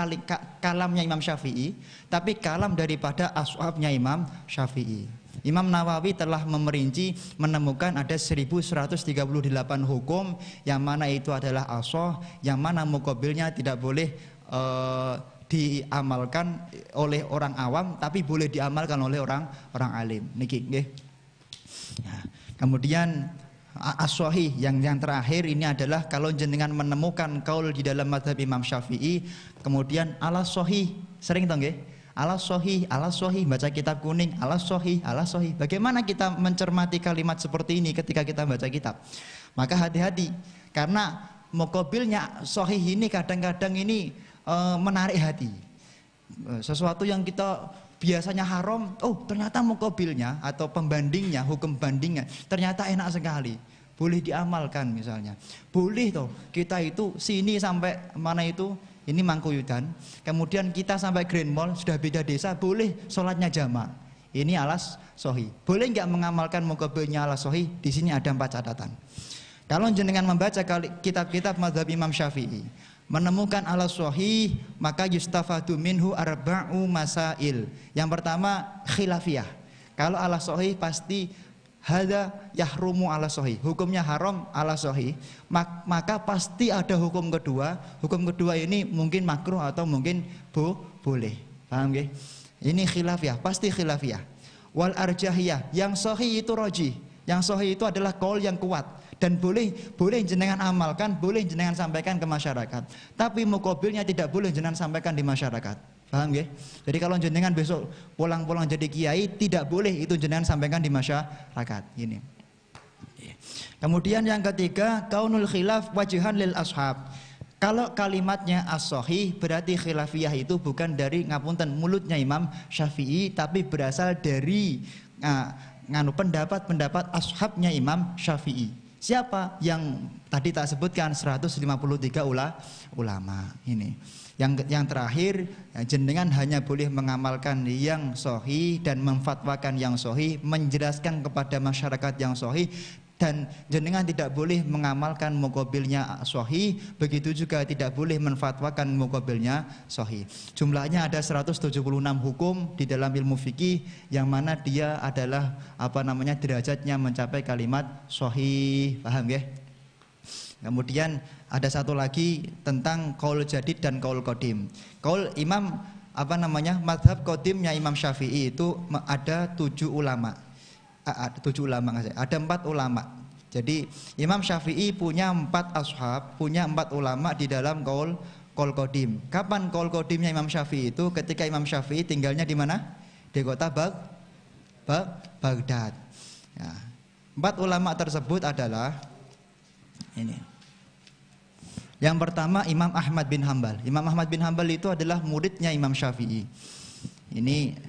kalamnya Imam Syafi'i, tapi kalam daripada ashabnya Imam Syafi'i. Imam Nawawi telah memerinci menemukan ada 1138 hukum yang mana itu adalah asah, yang mana muqabilnya tidak boleh diamalkan oleh orang awam, tapi boleh diamalkan oleh orang alim. Niki nggih. Nah, kemudian as-shahih yang terakhir ini adalah kalau jenengan menemukan kaul di dalam mazhab Imam Syafi'i, kemudian ala-shahih, sering toh nggih? Ala-shahih, ala-shahih, baca kitab kuning, ala-shahih, ala-shahih. Bagaimana kita mencermati kalimat seperti ini ketika kita baca kitab? Maka hati-hati, karena muqabilnya shahih ini kadang-kadang ini menarik hati. Sesuatu yang kita biasanya haram, oh ternyata muqabilnya atau pembandingnya, hukum bandingnya ternyata enak sekali, boleh diamalkan. Misalnya boleh toh kita itu sini sampai mana itu, ini Mangkuyudan, kemudian kita sampai Grand Mall, sudah beda desa, boleh sholatnya jamak. Ini alas sohi. Boleh nggak mengamalkan muqabilnya alas sohi? Di sini ada 4 catatan. Kalau jenengan membaca kitab-kitab mazhab Imam Syafi'i, menemukan alas sohi, maka yustafadu minhu arba'u masail. Yang pertama khilafiyah. Kalau alas sohi pasti hada yahrumu ala sahih, hukumnya haram ala sahih, maka pasti ada hukum kedua. Hukum kedua ini mungkin makruh atau mungkin boleh. Paham nggih? Ini khilafiyah, pasti khilafiyah. Wal arjahiyah, yang sahih itu rajih. Yang sahih itu adalah qaul yang kuat dan boleh jenengan amalkan, boleh jenengan sampaikan ke masyarakat. Tapi muqabilnya tidak boleh jenengan sampaikan di masyarakat. Paham ya? Jadi kalau jenengan besok pulang-pulang jadi kiai, tidak boleh itu jenengan sampaikan di masyarakat. Ini. Kemudian yang ketiga, kaunul khilaf wajhan lil ashab. Kalau kalimatnya as-sahih berarti khilafiyah itu bukan dari ngapunten mulutnya Imam Syafi'i, tapi berasal dari pendapat-pendapat ashabnya Imam Syafi'i. Siapa yang tadi tak sebutkan 153 ulama ini. Yang terakhir, jenengan hanya boleh mengamalkan yang sahih dan memfatwakan yang sahih, menjelaskan kepada masyarakat yang sahih, dan jenengan tidak boleh mengamalkan muqabilnya sahih, begitu juga tidak boleh menfatwakan muqabilnya sahih. Jumlahnya ada 176 hukum di dalam ilmu fikih, yang mana dia adalah derajatnya mencapai kalimat sahih. Paham ya? Kemudian ada satu lagi tentang qaul jadid dan qaul qadim. Qaul Imam mazhab qadimnya Imam Syafi'i itu ada 7 ulama. Ada 4 ulama. Jadi Imam Syafi'i punya 4 ashab, punya 4 ulama di dalam qaul qadim. Kapan qaul qadimnya Imam Syafi'i itu? Ketika Imam Syafi'i tinggalnya di mana? Di kota Baghdad. Ya. 4 ulama tersebut adalah ini. Yang pertama Imam Ahmad bin Hambal. Imam Ahmad bin Hambal itu adalah muridnya Imam Syafi'i. Ini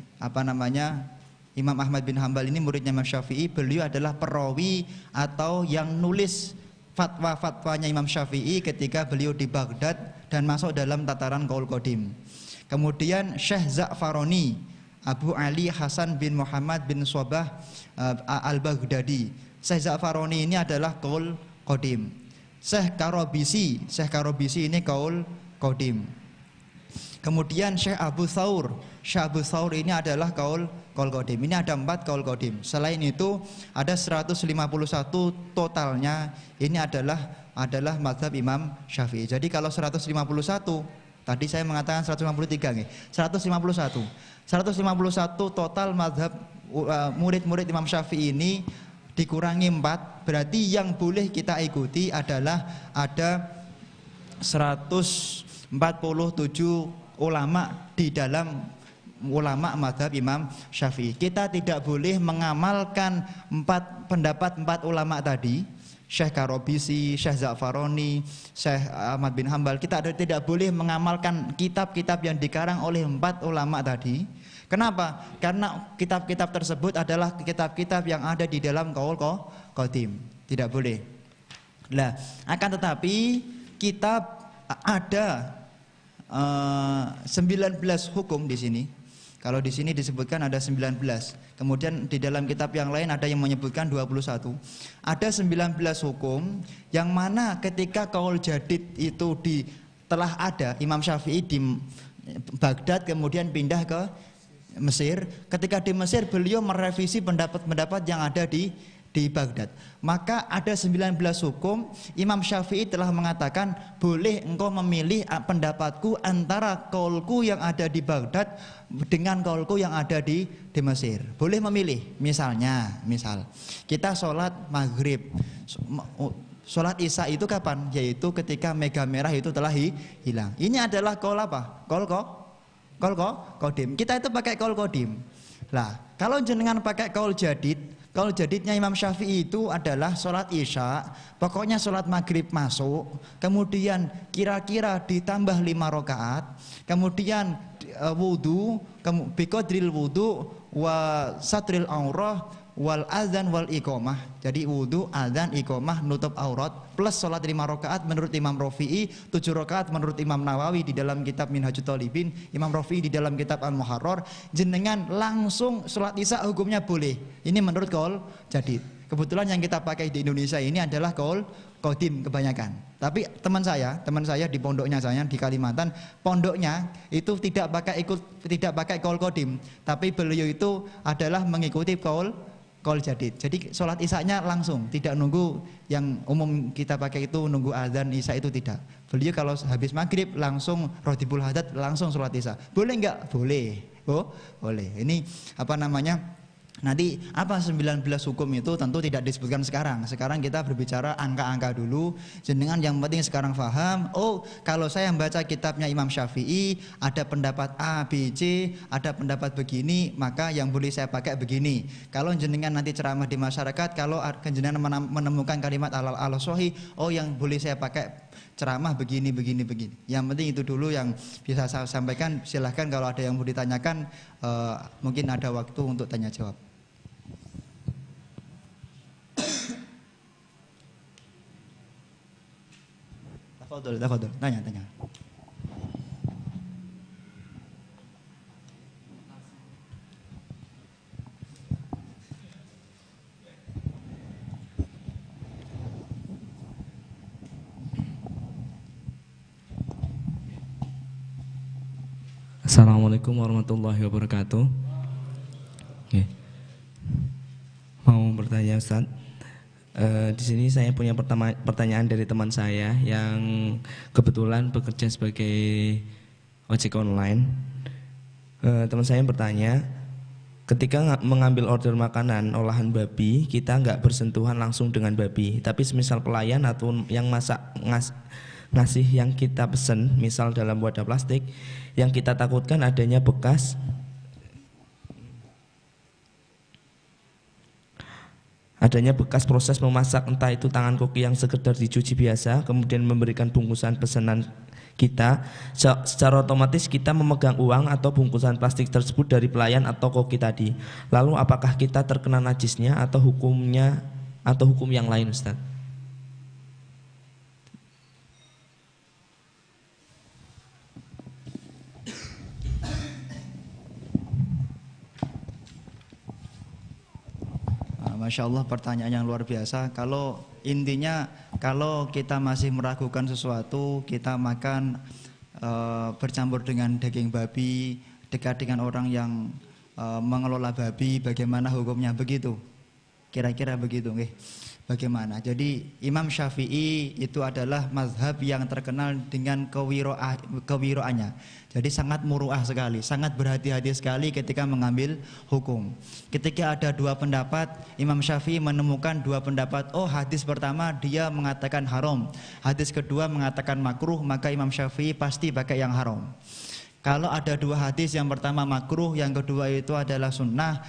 Imam Ahmad bin Hambal ini muridnya Imam Syafi'i. Beliau adalah perawi atau yang nulis fatwa-fatwanya Imam Syafi'i ketika beliau di Baghdad dan masuk dalam tataran qaul qadim. Kemudian Syekh Za'faroni, Abu Ali Hasan bin Muhammad bin Sobah al-Baghdadi. Syekh Za'faroni ini adalah qaul qadim. Syekh Karobisi ini qaul qadim. Kemudian Syekh Abu Thawr ini adalah qaul qadim. Ini ada 4 qaul qadim. Selain itu ada 151 totalnya, ini adalah mazhab Imam Syafi'i. Jadi kalau 151, tadi saya mengatakan 153 nih. 151 total mazhab murid-murid Imam Syafi'i ini dikurangi 4, berarti yang boleh kita ikuti adalah ada 147 ulama di dalam ulama mazhab Imam Syafi'i. Kita tidak boleh mengamalkan pendapat 4 ulama tadi, Syekh Karobisi, Syekh Za'faroni, Syekh Ahmad bin Hambal. Kita tidak boleh mengamalkan kitab-kitab yang dikarang oleh 4 ulama tadi. Kenapa? Karena kitab-kitab tersebut adalah kitab-kitab yang ada di dalam qaul qadim. Tidak boleh. Nah, akan tetapi kitab ada 19 hukum di sini. Kalau di sini disebutkan ada 19. Kemudian di dalam kitab yang lain ada yang menyebutkan 21. Ada 19 hukum yang mana ketika qaul jadid itu telah ada Imam Syafi'i di Baghdad kemudian pindah ke Mesir. Ketika di Mesir beliau merevisi pendapat-pendapat yang ada di Baghdad. Maka ada 19 hukum Imam Syafi'i telah mengatakan boleh engkau memilih pendapatku antara qaulku yang ada di Baghdad dengan qaulku yang ada di Mesir. Boleh memilih. Misal kita sholat maghrib, sholat isya itu kapan? Yaitu ketika mega merah itu telah hilang. Ini adalah qaul apa? Qaul qadim. Kita itu pakai qaul qadim. Lah, kalau jenengan pakai qaul jadid, qaul jadidnya Imam Syafi'i itu adalah sholat isya, pokoknya sholat maghrib masuk, kemudian kira-kira ditambah 5 rakaat, kemudian wudu, biqadril wudu wa satril aurah wal adzan wal iqamah. Jadi wudu, adzan, iqamah, nutup aurat plus sholat 5 rakaat menurut Imam Rafi'i, 7 rakaat menurut Imam Nawawi di dalam kitab Minhajut Thalibin, Imam Rafi'i di dalam kitab Al-Muharrar. Jenengan langsung sholat isya hukumnya boleh. Ini menurut qaul jadid. Kebetulan yang kita pakai di Indonesia ini adalah qaul qadim kebanyakan. Tapi teman saya di pondoknya saya di Kalimantan, pondoknya itu tidak pakai qaul qadim, tapi beliau itu adalah mengikuti qaul jadid. Jadi sholat isya-nya langsung, tidak nunggu yang umum kita pakai itu nunggu azan isya itu tidak. Beliau kalau habis maghrib langsung rodibul hadat langsung sholat isya. Boleh enggak? Boleh. Oh, boleh. Ini apa namanya? Nanti apa 19 hukum itu tentu tidak disebutkan sekarang. Sekarang kita berbicara angka-angka dulu. Jenengan yang penting sekarang paham. Oh, kalau saya membaca kitabnya Imam Syafi'i ada pendapat A, B, C, ada pendapat begini, maka yang boleh saya pakai begini. Kalau jenengan nanti ceramah di masyarakat, kalau jenengan menemukan kalimat al-sahih, oh yang boleh saya pakai ceramah begini. Yang penting itu dulu yang bisa saya sampaikan. Silahkan kalau ada yang mau ditanyakan, mungkin ada waktu untuk tanya jawab. Tafadhol, tanya. Assalamualaikum warahmatullahi wabarakatuh. Oke. Mau bertanya Ustaz, di sini saya punya pertanyaan dari teman saya yang kebetulan bekerja sebagai ojek online. Teman saya bertanya, ketika mengambil order makanan olahan babi, kita nggak bersentuhan langsung dengan babi, tapi semisal pelayan atau yang ngasih yang kita pesen, misal dalam wadah plastik, yang kita takutkan adanya bekas proses memasak, entah itu tangan koki yang sekedar dicuci biasa, kemudian memberikan bungkusan pesanan kita, secara otomatis kita memegang uang atau bungkusan plastik tersebut dari pelayan atau koki tadi. Lalu apakah kita terkena najisnya atau hukum yang lain, Ustaz? Masya Allah, pertanyaan yang luar biasa. Kalau intinya kalau kita masih meragukan sesuatu, kita makan bercampur dengan daging babi, dekat dengan orang yang mengelola babi, bagaimana hukumnya, begitu? Kira-kira begitu, nggih. Bagaimana? Jadi Imam Syafi'i itu adalah mazhab yang terkenal dengan kewiroannya. Jadi sangat muru'ah sekali, sangat berhati-hati sekali ketika mengambil hukum. Ketika ada dua pendapat, Imam Syafi'i menemukan dua pendapat. Oh, hadis pertama dia mengatakan haram, hadis kedua mengatakan makruh, maka Imam Syafi'i pasti pakai yang haram. Kalau ada dua hadis, yang pertama makruh, yang kedua itu adalah sunnah,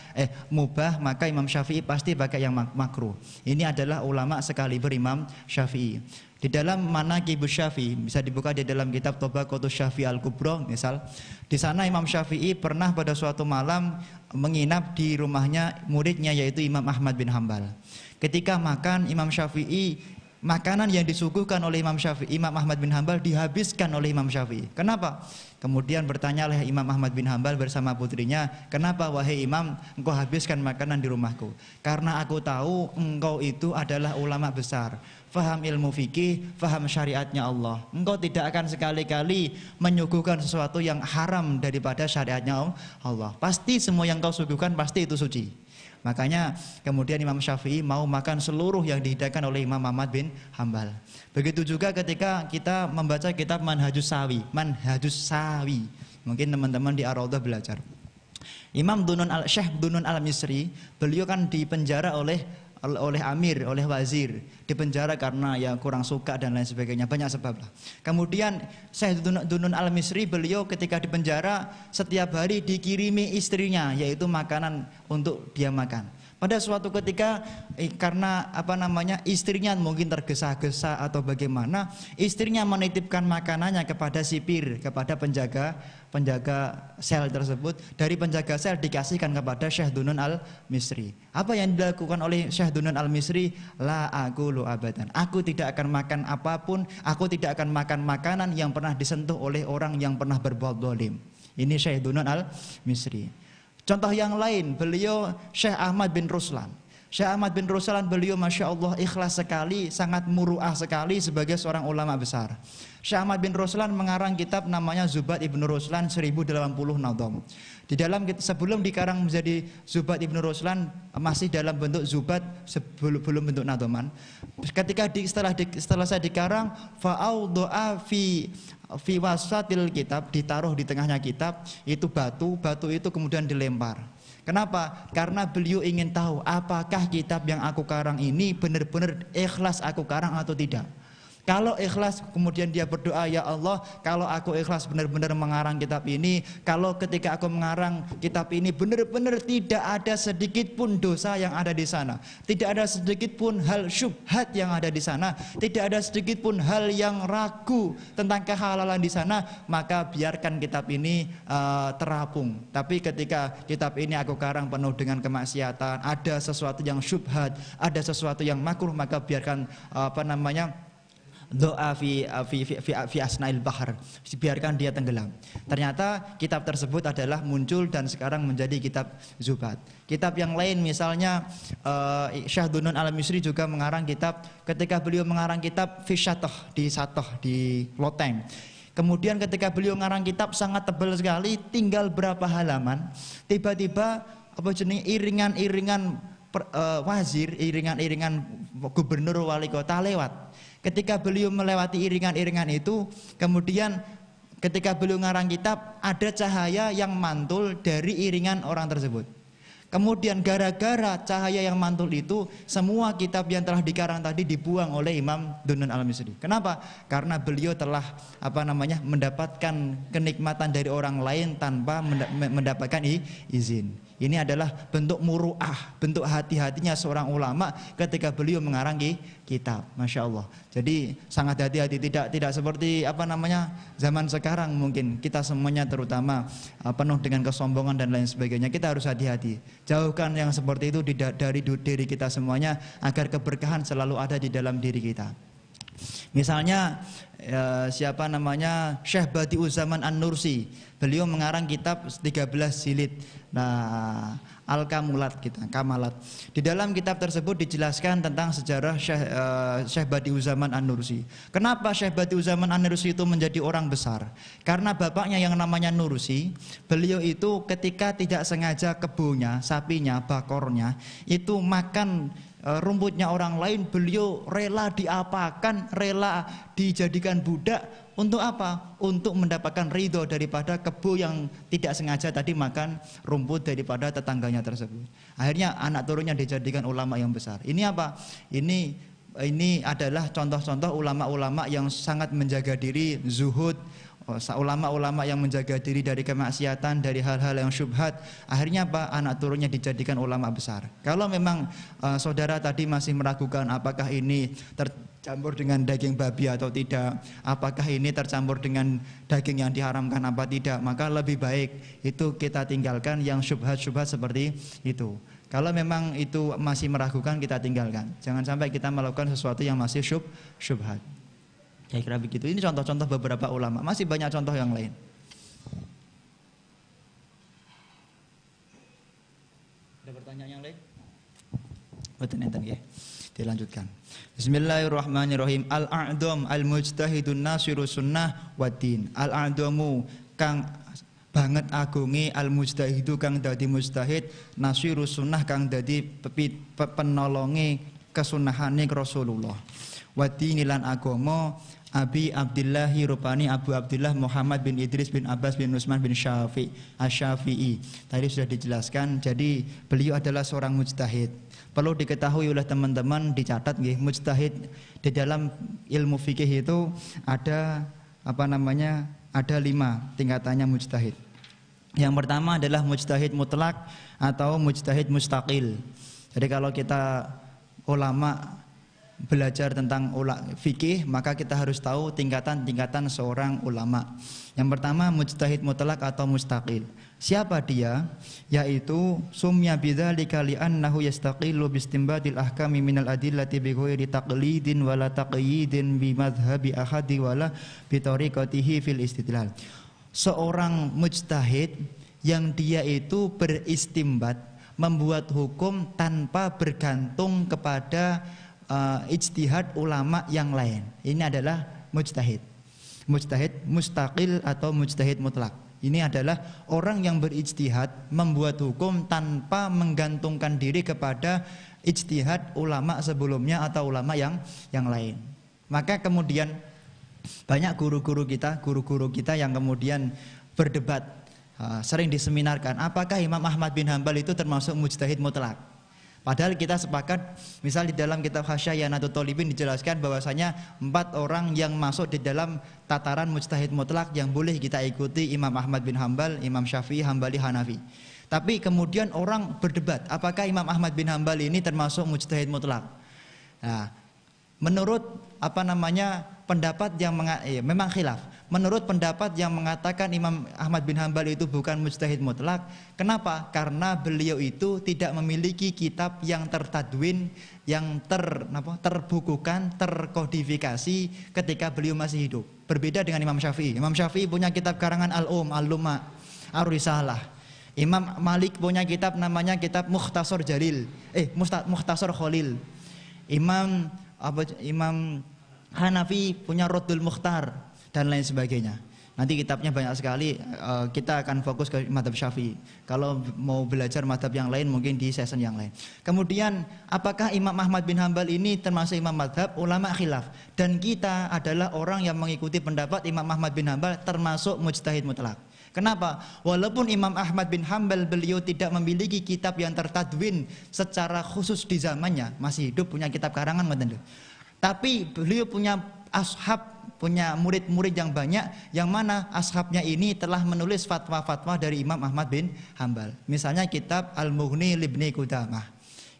mubah, maka Imam Syafi'i pasti pakai yang makruh. Ini adalah ulama sekali berimam Syafi'i. Di dalam Manaqibus Syafi'i, bisa dibuka di dalam kitab Tabaqatus Syafi'i Al-Kubra, misal. Di sana Imam Syafi'i pernah pada suatu malam menginap di rumahnya muridnya, yaitu Imam Ahmad bin Hambal. Ketika makan, Imam Syafi'i makanan yang disuguhkan oleh Imam Syafi'i, Imam Ahmad bin Hambal dihabiskan oleh Imam Syafi'i. Kenapa? Kemudian bertanyalah Imam Ahmad bin Hambal bersama putrinya, kenapa wahai Imam engkau habiskan makanan di rumahku? Karena aku tahu engkau itu adalah ulama besar, faham ilmu fikih, faham syariatnya Allah. Engkau tidak akan sekali-kali menyuguhkan sesuatu yang haram daripada syariatnya Allah. Pasti semua yang kau suguhkan pasti itu suci. Makanya kemudian Imam Syafi'i mau makan seluruh yang dihidangkan oleh Imam Ahmad bin Hambal. Begitu juga ketika kita membaca kitab Manhajus Sawi. Mungkin teman-teman di Ar-Raudhah belajar. Syekh Dunun Al-Misri, beliau kan dipenjara oleh amir, oleh wazir, dipenjara karena ya kurang suka dan lain sebagainya, banyak sebab lah. Kemudian Syekh Dunun Al-Misri, beliau ketika dipenjara setiap hari dikirimi istrinya, yaitu makanan untuk dia makan. Pada suatu ketika karena istrinya mungkin tergesa-gesa atau bagaimana, istrinya menitipkan makanannya kepada sipir, kepada penjaga sel tersebut. Dari penjaga sel dikasihkan kepada Syekh Dunun Al-Misri. Apa yang dilakukan oleh Syekh Dunun Al-Misri? La aqulu abadan. Aku tidak akan makan apapun, aku tidak akan makan makanan yang pernah disentuh oleh orang yang pernah berbuat zalim. Ini Syekh Dunun Al-Misri. Contoh yang lain, beliau Syekh Ahmad bin Ruslan. Syekh Ahmad bin Ruslan, beliau Masya Allah ikhlas sekali, sangat muru'ah sekali sebagai seorang ulama besar. Syekh Ahmad bin Ruslan mengarang kitab namanya Zubat Ibnu Ruslan 1080 Nadom. Di dalam, sebelum dikarang menjadi Zubat Ibnu Ruslan, masih dalam bentuk Zubat, belum bentuk Nadoman. Ketika setelah saya dikarang, fa'audo'a fi wasatil kitab, ditaruh di tengahnya kitab, itu batu itu kemudian dilempar. Kenapa? Karena beliau ingin tahu apakah kitab yang aku karang ini benar-benar ikhlas aku karang atau tidak. Kalau ikhlas, kemudian dia berdoa, ya Allah, kalau aku ikhlas benar-benar mengarang kitab ini, kalau ketika aku mengarang kitab ini benar-benar tidak ada sedikit pun dosa yang ada di sana, tidak ada sedikit pun hal syubhat yang ada di sana, tidak ada sedikit pun hal yang ragu tentang kehalalan di sana, maka biarkan kitab ini terapung. Tapi ketika kitab ini aku karang penuh dengan kemaksiatan, ada sesuatu yang syubhat, ada sesuatu yang makruh, maka biarkan doa fi asnail bahar, biarkan dia tenggelam. Ternyata kitab tersebut adalah muncul dan sekarang menjadi kitab Zubat. Kitab yang lain misalnya Syekh Dunun Al-Misri juga mengarang kitab, ketika beliau mengarang kitab fi Satoh di Loteng. Kemudian ketika beliau mengarang kitab sangat tebal sekali, tinggal berapa halaman, tiba-tiba iringan-iringan wazir, iringan-iringan gubernur wali kota lewat. Ketika beliau melewati iringan-iringan itu, kemudian ketika beliau ngarang kitab, ada cahaya yang mantul dari iringan orang tersebut. Kemudian gara-gara cahaya yang mantul itu, semua kitab yang telah dikarang tadi dibuang oleh Imam Dunun Al-Misri. Kenapa? Karena beliau telah mendapatkan kenikmatan dari orang lain tanpa mendapatkan izin. Ini adalah bentuk muru'ah, bentuk hati-hatinya seorang ulama ketika beliau mengarang kitab. Masya Allah. Jadi sangat hati-hati, tidak seperti zaman sekarang mungkin kita semuanya terutama penuh dengan kesombongan dan lain sebagainya. Kita harus hati-hati. Jauhkan yang seperti itu dari diri kita semuanya agar keberkahan selalu ada di dalam diri kita. Misalnya Syekh Badi'uzzaman An-Nursi, beliau mengarang kitab 13 jilid. Nah, Al-Kamulat Kamalat. Di dalam kitab tersebut dijelaskan tentang sejarah Syekh Badi'uzzaman An-Nursi. Kenapa Syekh Badi'uzzaman An-Nursi itu menjadi orang besar? Karena bapaknya yang namanya Nursi, beliau itu ketika tidak sengaja kebunnya, sapinya, bakornya itu makan rumputnya orang lain, beliau rela diapakan, rela dijadikan budak. Untuk apa? Untuk mendapatkan ridho daripada kebo yang tidak sengaja tadi makan rumput daripada tetangganya tersebut. Akhirnya anak turunnya dijadikan ulama yang besar. Ini apa? Ini adalah contoh-contoh ulama-ulama yang sangat menjaga diri, zuhud, ulama-ulama yang menjaga diri dari kemaksiatan, dari hal-hal yang syubhat. Akhirnya apa? Anak turunnya dijadikan ulama besar. Kalau memang saudara tadi masih meragukan apakah ini tercampur dengan daging babi atau tidak, apakah ini tercampur dengan daging yang diharamkan apa tidak, maka lebih baik itu kita tinggalkan yang syubhat-syubhat seperti itu. Kalau memang itu masih meragukan, kita tinggalkan. Jangan sampai kita melakukan sesuatu yang masih syubhat. Ya kira begitu. Ini contoh-contoh beberapa ulama. Masih banyak contoh yang lain. Ada pertanyaan yang lain? Betul ya. Dilanjutkan. Bismillahirrahmanirrahim. Al-a'dham al-mujtahidun nasiru sunnah waddin. Al-a'dhamu kang banget agungi al-mujtahidu kang dadi mujtahid, nasiru sunnah kang dadi penolongi kesunahane Rasulullah. Waddin lan agama Abi Abdillahi rupani Abu Abdillah Muhammad bin Idris bin Abbas bin Utsman bin Asy-Syafi'i. Tadi sudah dijelaskan. Jadi beliau adalah seorang mujtahid. Perlu diketahui oleh teman-teman, dicatat nggih, mujtahid di dalam ilmu fikih itu ada ada 5 tingkatannya mujtahid. Yang pertama adalah mujtahid mutlak atau mujtahid mustaqil. Jadi kalau kita ulama belajar tentang fikih, maka kita harus tahu tingkatan-tingkatan seorang ulama. Yang pertama mujtahid mutlak atau mustaqil. Siapa dia? Yaitu sumya bidzalika li'annahu yastaqilu bistinbatil ahkami minal adillati bi ghairi taqlidin wala taqyidin bi madhhabi ahadi wala bi tariqatihi fil istidlal. Seorang mujtahid yang dia itu beristimbat, membuat hukum tanpa bergantung kepada ijtihad ulama yang lain. Ini adalah mujtahid. Mujtahid mustaqil atau mujtahid mutlak. Ini adalah orang yang berijtihad, membuat hukum tanpa menggantungkan diri kepada ijtihad ulama sebelumnya atau ulama yang lain. Maka kemudian banyak guru-guru kita yang kemudian berdebat, sering diseminarkan, apakah Imam Ahmad bin Hambal itu termasuk mujtahid mutlak? Padahal kita sepakat, misal di dalam kitab Hasyayanatul Thalibin dijelaskan bahwasanya 4 orang yang masuk di dalam tataran mujtahid mutlak yang boleh kita ikuti, Imam Ahmad bin Hambal, Imam Syafi'i, Hambali, Hanafi. Tapi kemudian orang berdebat, apakah Imam Ahmad bin Hambal ini termasuk mujtahid mutlak? Nah, menurut pendapat yang memang khilaf. Menurut pendapat yang mengatakan Imam Ahmad bin Hambal itu bukan mujtahid mutlak, kenapa? Karena beliau itu tidak memiliki kitab yang tertadwin, yang terbukukan, terkodifikasi ketika beliau masih hidup. Berbeda dengan Imam Syafi'i. Imam Syafi'i punya kitab karangan Al-Lumma, Ar-Risalah. Imam Malik punya kitab namanya kitab Mukhtasar Jalil, Mukhtasar Khalil. Imam Hanafi punya Raddul Mukhtar dan lain sebagainya. Nanti kitabnya banyak sekali. Kita akan fokus ke mazhab Syafi'i. Kalau mau belajar mazhab yang lain mungkin di session yang lain. Kemudian apakah Imam Ahmad bin Hambal ini termasuk imam mazhab? Ulama khilaf. Dan kita adalah orang yang mengikuti pendapat Imam Ahmad bin Hambal termasuk mujtahid mutlak. Kenapa? Walaupun Imam Ahmad bin Hambal beliau tidak memiliki kitab yang tertadwin secara khusus di zamannya, masih hidup punya kitab karangan, tapi beliau punya ashab, punya murid-murid yang banyak, yang mana ashabnya ini telah menulis fatwa-fatwa dari Imam Ahmad bin Hambal. Misalnya kitab Al-Mughni Libni Qudamah,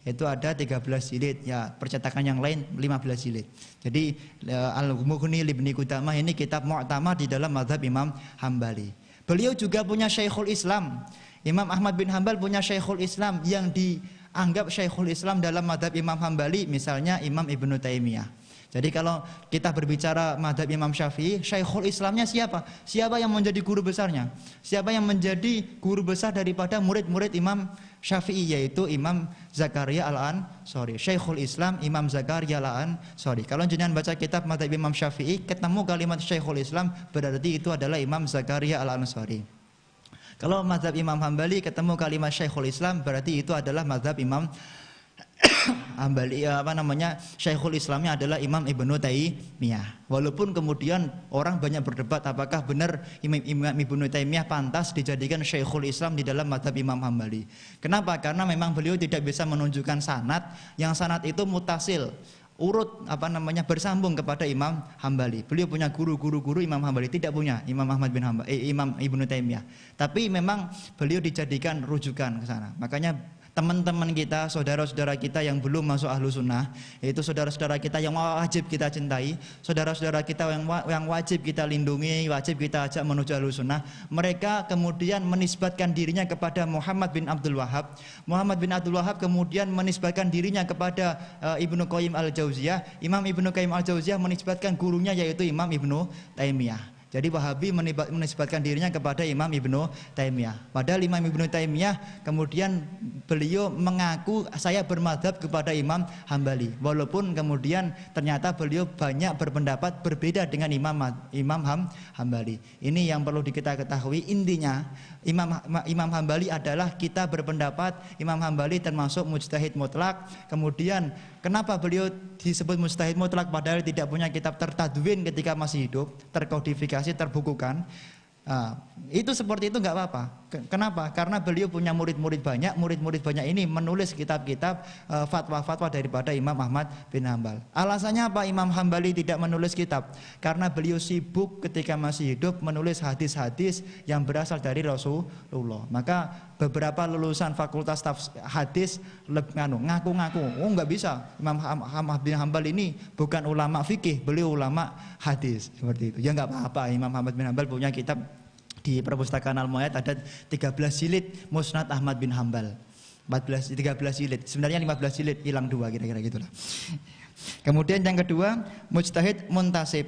itu ada 13 jilid, ya percetakan yang lain 15 jilid. Jadi Al-Mughni Libni Qudamah ini kitab mu'tamad di dalam mazhab Imam Hambali. Beliau juga punya Syekhul Islam. Imam Ahmad bin Hambal punya Syekhul Islam yang dianggap Syekhul Islam dalam mazhab Imam Hambali, misalnya Imam Ibnu Taimiyah. Jadi kalau kita berbicara mazhab Imam Syafi'i, Syekhul Islamnya siapa? Siapa yang menjadi guru besarnya? Siapa yang menjadi guru besar daripada murid-murid Imam Syafi'i, yaitu Imam Zakaria Al-Ansari. Syekhul Islam Imam Zakaria Al-Ansari. Kalau jenengan baca kitab mazhab Imam Syafi'i, ketemu kalimat Syekhul Islam, berarti itu adalah Imam Zakaria Al-Ansari. Kalau mazhab Imam Hambali ketemu kalimat Syekhul Islam, berarti itu adalah mazhab Imam Hambali, Syekhul Islamnya adalah Imam Ibnu Taimiyah. Walaupun kemudian orang banyak berdebat apakah benar Imam Ibnu Taimiyah pantas dijadikan Syekhul Islam di dalam mazhab Imam Hambali. Kenapa? Karena memang beliau tidak bisa menunjukkan sanad, yang sanad itu mutasil, urut bersambung kepada Imam Hambali. Beliau punya guru Imam Hambali, tidak punya Imam Ahmad bin Hambal, Imam Ibnu Taimiyah. Tapi memang beliau dijadikan rujukan ke sana. Makanya teman-teman kita, saudara-saudara kita yang belum masuk ahlu sunnah, yaitu saudara-saudara kita yang wajib kita cintai, saudara-saudara kita yang wajib kita lindungi, wajib kita ajak menuju ahlu sunnah, mereka kemudian menisbatkan dirinya kepada Muhammad bin Abdul Wahhab. Muhammad bin Abdul Wahhab kemudian menisbatkan dirinya kepada Ibnu Qayyim al-Jauziyah. Imam Ibnu Qayyim al-Jauziyah menisbatkan gurunya yaitu Imam Ibnu Taimiyah. Jadi Wahabi menisbatkan dirinya kepada Imam Ibnu Taimiyah. Padahal Imam Ibnu Taimiyah kemudian beliau mengaku saya bermadhab kepada Imam Hambali. Walaupun kemudian ternyata beliau banyak berpendapat berbeda dengan Imam Hambali. Ini yang perlu kita ketahui. Intinya Imam Hambali adalah kita berpendapat Imam Hambali termasuk mujtahid mutlak. Kemudian kenapa beliau disebut mujtahid mutlak padahal tidak punya kitab tertadwin ketika masih hidup, terkodifikasi, terbukukan. Itu seperti itu nggak apa-apa. Kenapa? Karena beliau punya murid-murid banyak. Murid-murid banyak ini menulis kitab-kitab fatwa-fatwa daripada Imam Ahmad bin Hambal. Alasannya apa Imam Hambali tidak menulis kitab? Karena beliau sibuk ketika masih hidup menulis hadis-hadis yang berasal dari Rasulullah. Maka beberapa lulusan fakultas hadis ngaku-ngaku, oh nggak bisa, Imam Ahmad bin Hambal ini bukan ulama fikih, beliau ulama hadis, seperti itu. Ya nggak apa-apa, Imam Ahmad bin Hambal punya kitab di perpustakaan Al-Mu'ayyad ada 13 jilid Musnad Ahmad bin Hambal. 13 jilid. Sebenarnya 15 jilid, hilang 2 kira-kira gitulah. Kemudian yang kedua, mujtahid muntasib.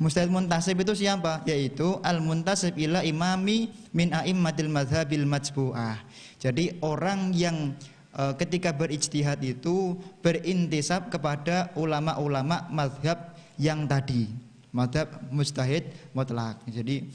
Mujtahid muntasib itu siapa? Yaitu al-muntasib ila imami min a'immatil madhabil majbu'ah. Jadi orang yang ketika berijtihad itu berintisab kepada ulama-ulama mazhab yang tadi, mazhab mujtahid mutlak. Jadi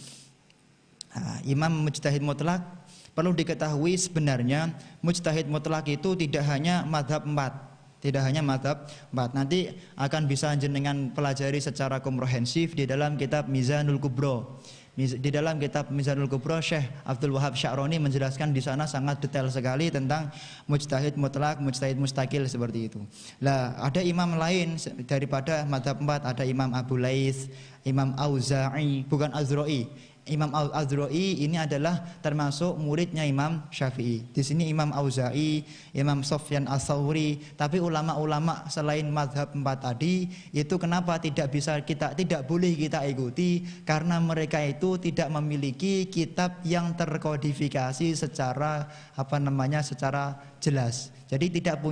imam mujtahid mutlak perlu diketahui sebenarnya mujtahid mutlak itu tidak hanya mazhab 4. Tidak hanya mazhab 4. Nanti akan bisa jenengan pelajari secara komprehensif di dalam kitab Mizanul Kubro. Di dalam kitab Mizanul Kubro, Syekh Abdul Wahab Sya'roni menjelaskan di sana sangat detail sekali tentang mujtahid mutlak, mujtahid mustakil seperti itu. Lah, ada imam lain daripada mazhab 4, ada Imam Abu Laits, Imam Auza'i, bukan Azra'i. Imam Al-Azra'i ini adalah termasuk muridnya Imam Syafi'i. Di sini Imam Auza'i, Imam Sufyan Ats-Tsauri, tapi ulama-ulama selain mazhab 4 tadi itu kenapa tidak boleh kita ikuti? Karena mereka itu tidak memiliki kitab yang terkodifikasi secara secara jelas. Jadi tidak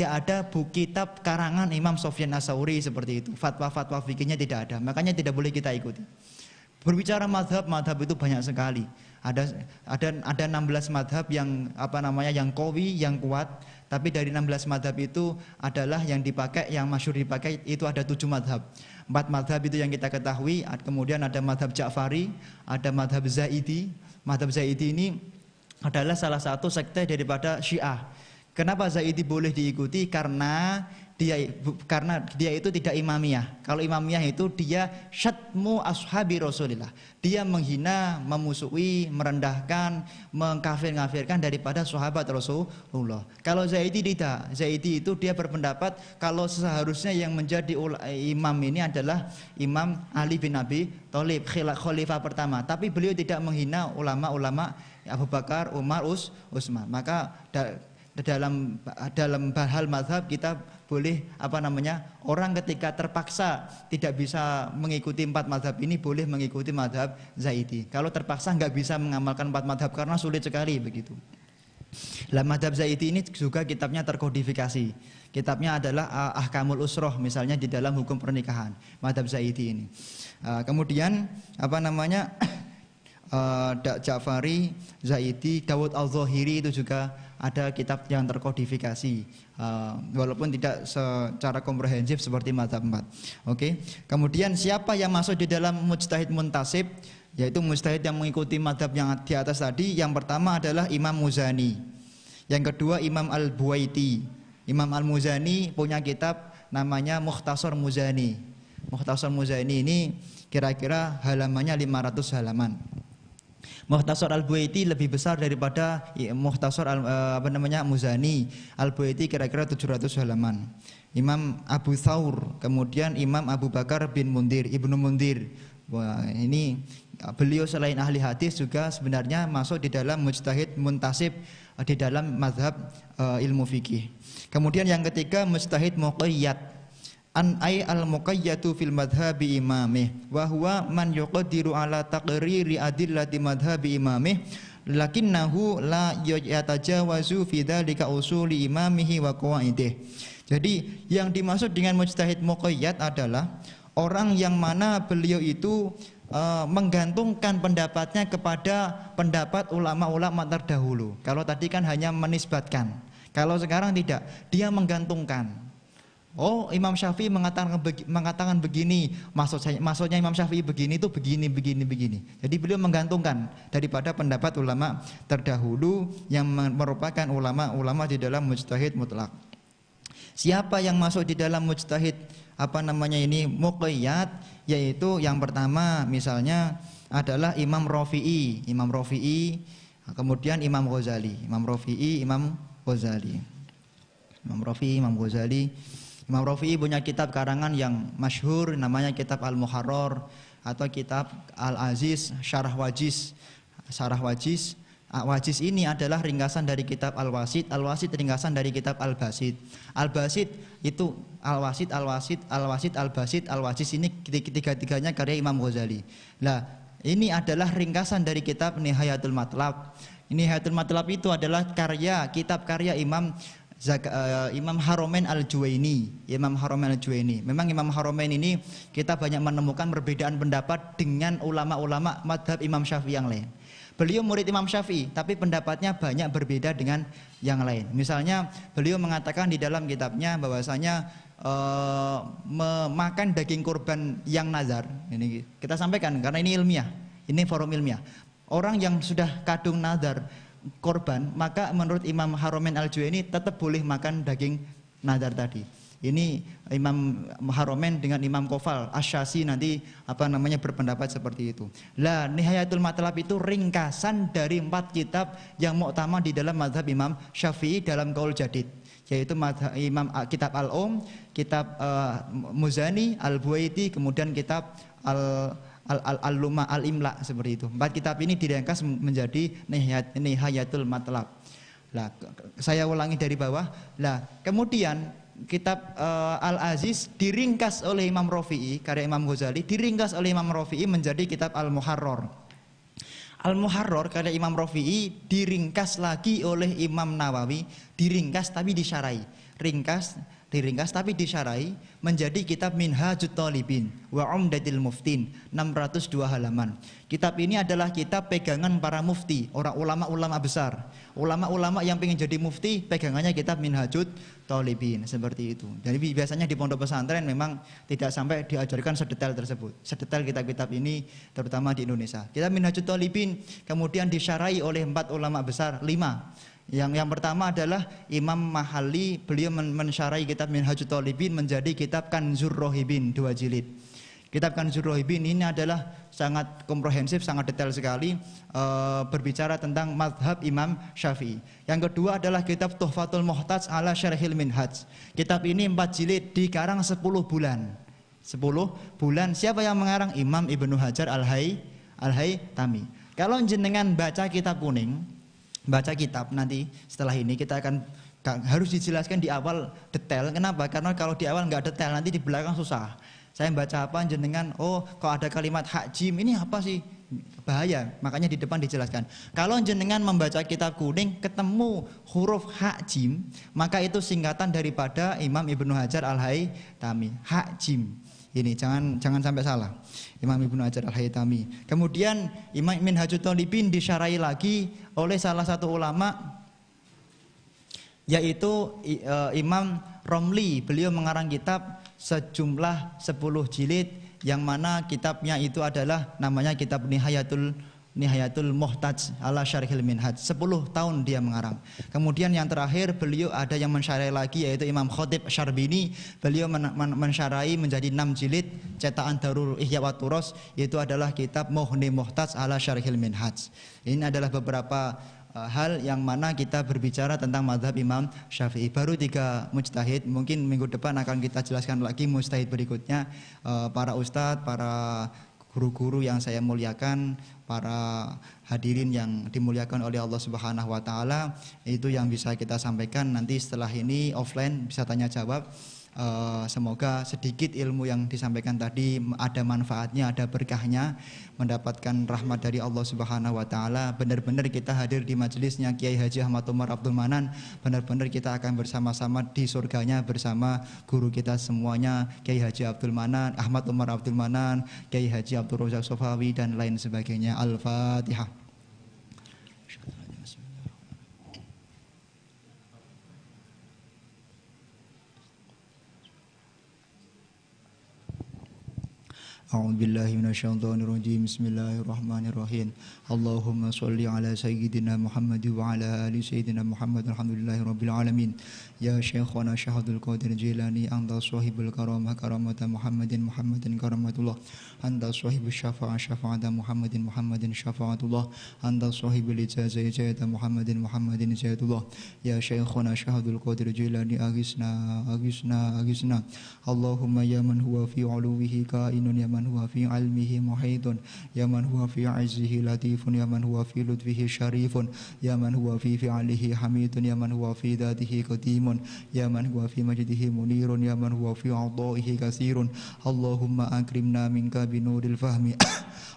ada buku kitab karangan Imam Sufyan Ats-Tsauri seperti itu. Fatwa-fatwa fikihnya tidak ada. Makanya tidak boleh kita ikuti. Berbicara mazhab itu banyak sekali. Ada 16 mazhab yang yang qawi, yang kuat. Tapi dari 16 mazhab itu adalah yang dipakai, yang masyhur dipakai itu ada 7 mazhab. 4 mazhab itu yang kita ketahui. Kemudian ada mazhab Ja'fari, ada mazhab Zaidi. Mazhab Zaidi ini adalah salah satu sekte daripada Syiah. Kenapa Zaidi boleh diikuti? Karena dia itu tidak imamiyah. Kalau imamiyah itu dia syatmu ashabi Rasulillah. Dia menghina, memusuhi, merendahkan, mengkafir-kafirkan daripada sahabat Rasulullah. Kalau Zaidi tidak. Zaidi itu dia berpendapat kalau seharusnya yang menjadi imam ini adalah Imam Ali bin Abi Thalib, khalifah pertama. Tapi beliau tidak menghina ulama-ulama Abu Bakar, Umar, Utsman. Maka dalam hal mazhab kita boleh orang ketika terpaksa tidak bisa mengikuti 4 mazhab ini boleh mengikuti mazhab Zaidi. Kalau terpaksa nggak bisa mengamalkan 4 mazhab karena sulit sekali begitu. Lah mazhab Zaidi ini juga kitabnya terkodifikasi. Kitabnya adalah Ahkamul Usroh misalnya di dalam hukum pernikahan. Mazhab Zaidi ini. Kemudian Ja'fari, Zaidi, Dawud Al-Zahiri itu juga ada kitab yang terkodifikasi, walaupun tidak secara komprehensif seperti mazhab 4. Oke. Kemudian siapa yang masuk di dalam mujtahid muntasib? Yaitu mujtahid yang mengikuti mazhab yang di atas tadi. Yang pertama adalah Imam Muzani. Yang kedua Imam Al-Buwaiti. Imam Al-Muzani punya kitab namanya Mukhtasar Muzani. Mukhtasar Muzani ini kira-kira halamannya 500 halaman. Mukhtasar Al-Buwaiti lebih besar daripada Mukhtasar Muzani. Al-Buwaiti kira-kira 700 halaman. Imam Abu Thawr, kemudian Imam Abu Bakar bin Mundir, Ibnu Mundir, Wah, ini beliau selain ahli hadis juga sebenarnya masuk di dalam mujtahid muntasib di dalam mazhab ilmu fikih. Kemudian yang ketiga mujtahid muqayyad. An ay al muqayyatu fil madhhabi imamih wa huwa man yuqaddiru ala taqriri adillati madhhabi imamih lakinnahu la yatajawazu fi dzalika usuli imamihi wa qawaidih. Jadi yang dimaksud dengan mujtahid muqayyad adalah orang yang mana beliau itu menggantungkan pendapatnya kepada pendapat ulama-ulama terdahulu. Kalau tadi kan hanya menisbatkan, kalau sekarang tidak, dia menggantungkan. Oh, Imam Syafi'i mengatakan begini, maksudnya Imam Syafi'i begini itu begini. Jadi beliau menggantungkan daripada pendapat ulama terdahulu yang merupakan ulama-ulama di dalam mujtahid mutlak. Siapa yang masuk di dalam mujtahid muqayyad, yaitu yang pertama misalnya adalah Imam Rafi'i, kemudian Imam Ghazali. Imam Rafi'i punya kitab karangan yang masyhur namanya kitab Al-Muharrar atau kitab Al-Aziz Syarah Wajiz. Wajiz ini adalah ringkasan dari kitab Al-Wasit. Al-Wasit ringkasan dari kitab Al-Basit. Al-Basit itu Al-Wasit, Al-Basit, Al-Wajiz ini tiga-tiganya karya Imam Ghazali. Nah, ini adalah ringkasan dari kitab Nihayatul Matlab. Nihayatul Matlab itu adalah kitab karya Imam Haramain Al-Juwaini. Memang Imam Haramain ini kita banyak menemukan perbedaan pendapat dengan ulama-ulama madhab Imam Syafi'i yang lain. Beliau murid Imam Syafi'i, tapi pendapatnya banyak berbeda dengan yang lain. Misalnya beliau mengatakan di dalam kitabnya bahwasanya memakan daging kurban yang nazar. Ini kita sampaikan karena ini ilmiah, ini forum ilmiah. Orang yang sudah kadung nazar korban, maka menurut Imam Haramain Al-Juwaini tetap boleh makan daging nazar tadi. Ini Imam Haramain dengan Imam Qofal Asy-Syazi nanti berpendapat seperti itu. Lah, Nihayatul Matlab itu ringkasan dari 4 kitab yang mu'tamad di dalam mazhab Imam Syafi'i dalam qaul jadid, yaitu kitab Al-Um, kitab Muzani, Al-Buaiti, kemudian kitab Al-Luma, Al-Imla, seperti itu. 4 kitab ini diringkas menjadi Nihayatul Matlab. Lah, saya ulangi dari bawah. Lah, kemudian kitab Al-Aziz diringkas oleh Imam Rafi'i, karya Imam Ghazali, diringkas oleh Imam Rafi'i menjadi kitab Al-Muharrar. Al-Muharrar karya Imam Rafi'i diringkas lagi oleh Imam Nawawi, diringkas tapi disyarai. Diringkas tapi disyarai menjadi kitab Minhajut Thalibin wa Umdatil Muftin, 602 halaman. Kitab ini adalah kitab pegangan para mufti, orang ulama-ulama besar. Ulama-ulama yang ingin jadi mufti pegangannya kitab Minhajut Thalibin, seperti itu. Jadi biasanya di pondok pesantren memang tidak sampai diajarkan sedetail tersebut. Sedetail kitab-kitab ini terutama di Indonesia. Kitab Minhajut Thalibin kemudian disyarai oleh 4 ulama besar, 5. Yang pertama adalah Imam Mahalli, beliau mensyarai kitab Minhajut Thalibin menjadi kitab Kanzur Rohibin, 2 jilid. Kitab Kanzur Rohibin ini adalah sangat komprehensif, sangat detail sekali, berbicara tentang mazhab Imam Syafi'i. Yang kedua adalah kitab Tuhfatul Muhtaj ala Syarhil Minhaj. Kitab ini 4 jilid, dikarang 10 bulan. 10 bulan. Siapa yang mengarang? Imam Ibnu Hajar Al-Haytami. Kalau jenengan baca kitab kuning, baca kitab nanti setelah ini kita akan harus dijelaskan di awal detail. Kenapa? Karena kalau di awal nggak detail nanti di belakang susah. Saya baca apa jenengan, oh kok ada kalimat hak jim, ini apa sih? Bahaya, makanya di depan dijelaskan. Kalau jenengan membaca kitab kuning ketemu huruf hak jim, maka itu singkatan daripada Imam Ibnu Hajar Al-Haytami, hak jim. Ini jangan sampai salah. Imam Ibnu Hajar Al-Haytami. Kemudian Imam Minhajut Thalibin disyarai lagi oleh salah satu ulama, yaitu Imam Romli. Beliau mengarang kitab sejumlah 10 jilid, yang mana kitabnya itu adalah namanya kitab Nihayatul Muhtaj ala Syarhil Minhaj. 10 tahun dia mengarang. Kemudian yang terakhir beliau ada yang mensyarai lagi, yaitu Imam Khatib Syarbini. Beliau mensyarai menjadi 6 jilid cetakan Darul Ihya wa Turos, yaitu adalah kitab Mughni Muhtaj ala Syarhil Minhaj. Ini adalah beberapa hal yang mana kita berbicara tentang mazhab Imam Syafi'i. Baru 3 mujtahid, mungkin minggu depan akan kita jelaskan lagi mujtahid berikutnya, para ustadz, para guru-guru yang saya muliakan, para hadirin yang dimuliakan oleh Allah Subhanahu wa taala, itu yang bisa kita sampaikan. Nanti setelah ini offline bisa tanya jawab. Semoga sedikit ilmu yang disampaikan tadi ada manfaatnya, ada berkahnya, mendapatkan rahmat dari Allah Subhanahu wa taala. Benar-benar kita hadir di majelisnya Kiai Haji Ahmad Umar Abdul Manan, benar-benar kita akan bersama-sama di surganya bersama guru kita semuanya, Kiai Haji Abdul Manan, Ahmad Umar Abdul Manan, Kiai Haji Abdul Razak Sofawi dan lain sebagainya. Al-Fatihah. أعوذ بالله من الشيطان الرجيم بسم الله الرحمن الرحيم اللهم صل على سيدنا محمد وعلى آل سيدنا محمد الحمد لله رب العالمين يا شيخنا شهد القادر الجيلاني أنت صاحب الكرامة كرامة محمد كرامة الله أنت صاحب الشفاعة شفاعة محمد شفاعة الله أنت صاحب الإجازة إجازة محمد إجازة الله يا شيخنا شهد القادر الجيلاني أغثنا اللهم يا من هو في علوه كائن يا من هو في علمه محيط يا من هو في عزه لطيف يا من هو في لطفه شريف يا من هو في فعله حميد يا من هو في ذاته قديم يا من هو في مجده منير يا من هو في عطائه كثير اللهم أكرمنا منك بنور الفهم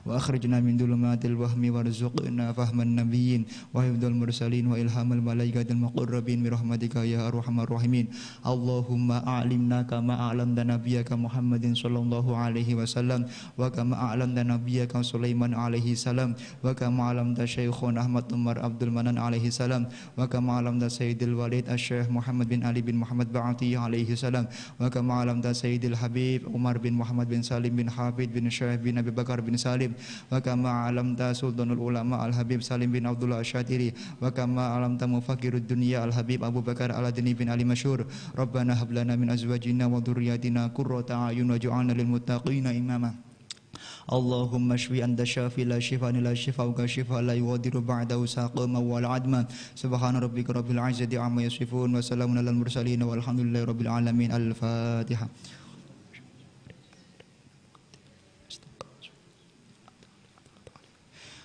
وأخرجنا من ظلمات الوهم وارزقنا فهم النبيين وحفظ المرسلين وإلهام الملائكة المقربين برحمتك يا أرحم الراحمين اللهم أعلمنا كما أعلمت نبيك محمد صلى الله عليه وسلم وكما أعلمت نبيك سليمان عليه السلام وكما علمت شيخنا أحمد عمر عبد المنان عليه السلام وكما علمت سيد الوليد الشيخ محمد بن علي بن محمد بعتي عليه السلام وكما علمت سيد الحبيب عمر بن محمد بن سالم بن حافظ بن شيخ بن أبي بكر بن سالم وكما علمت سلطان العلماء الحبيب سالم بن عبد الله الشاتري وكما علمت مفكر الدنيا الحبيب أبو بكر الدين بن علي مشهور ربنا هب لنا من أزواجنا وذرياتنا قرة أعين واجعلنا للمتقين إماما اللهم اشف أنت الشافي لا شفاء إلا شفاءك شفاء لا يغادر بعده سقما ولا عدما سبحان ربك رب العزة عما يصفون وسلام على المرسلين والحمد لله رب العالمين. الفاتحة.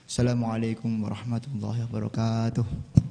Assalamualaikum warahmatullahi wabarakatuh.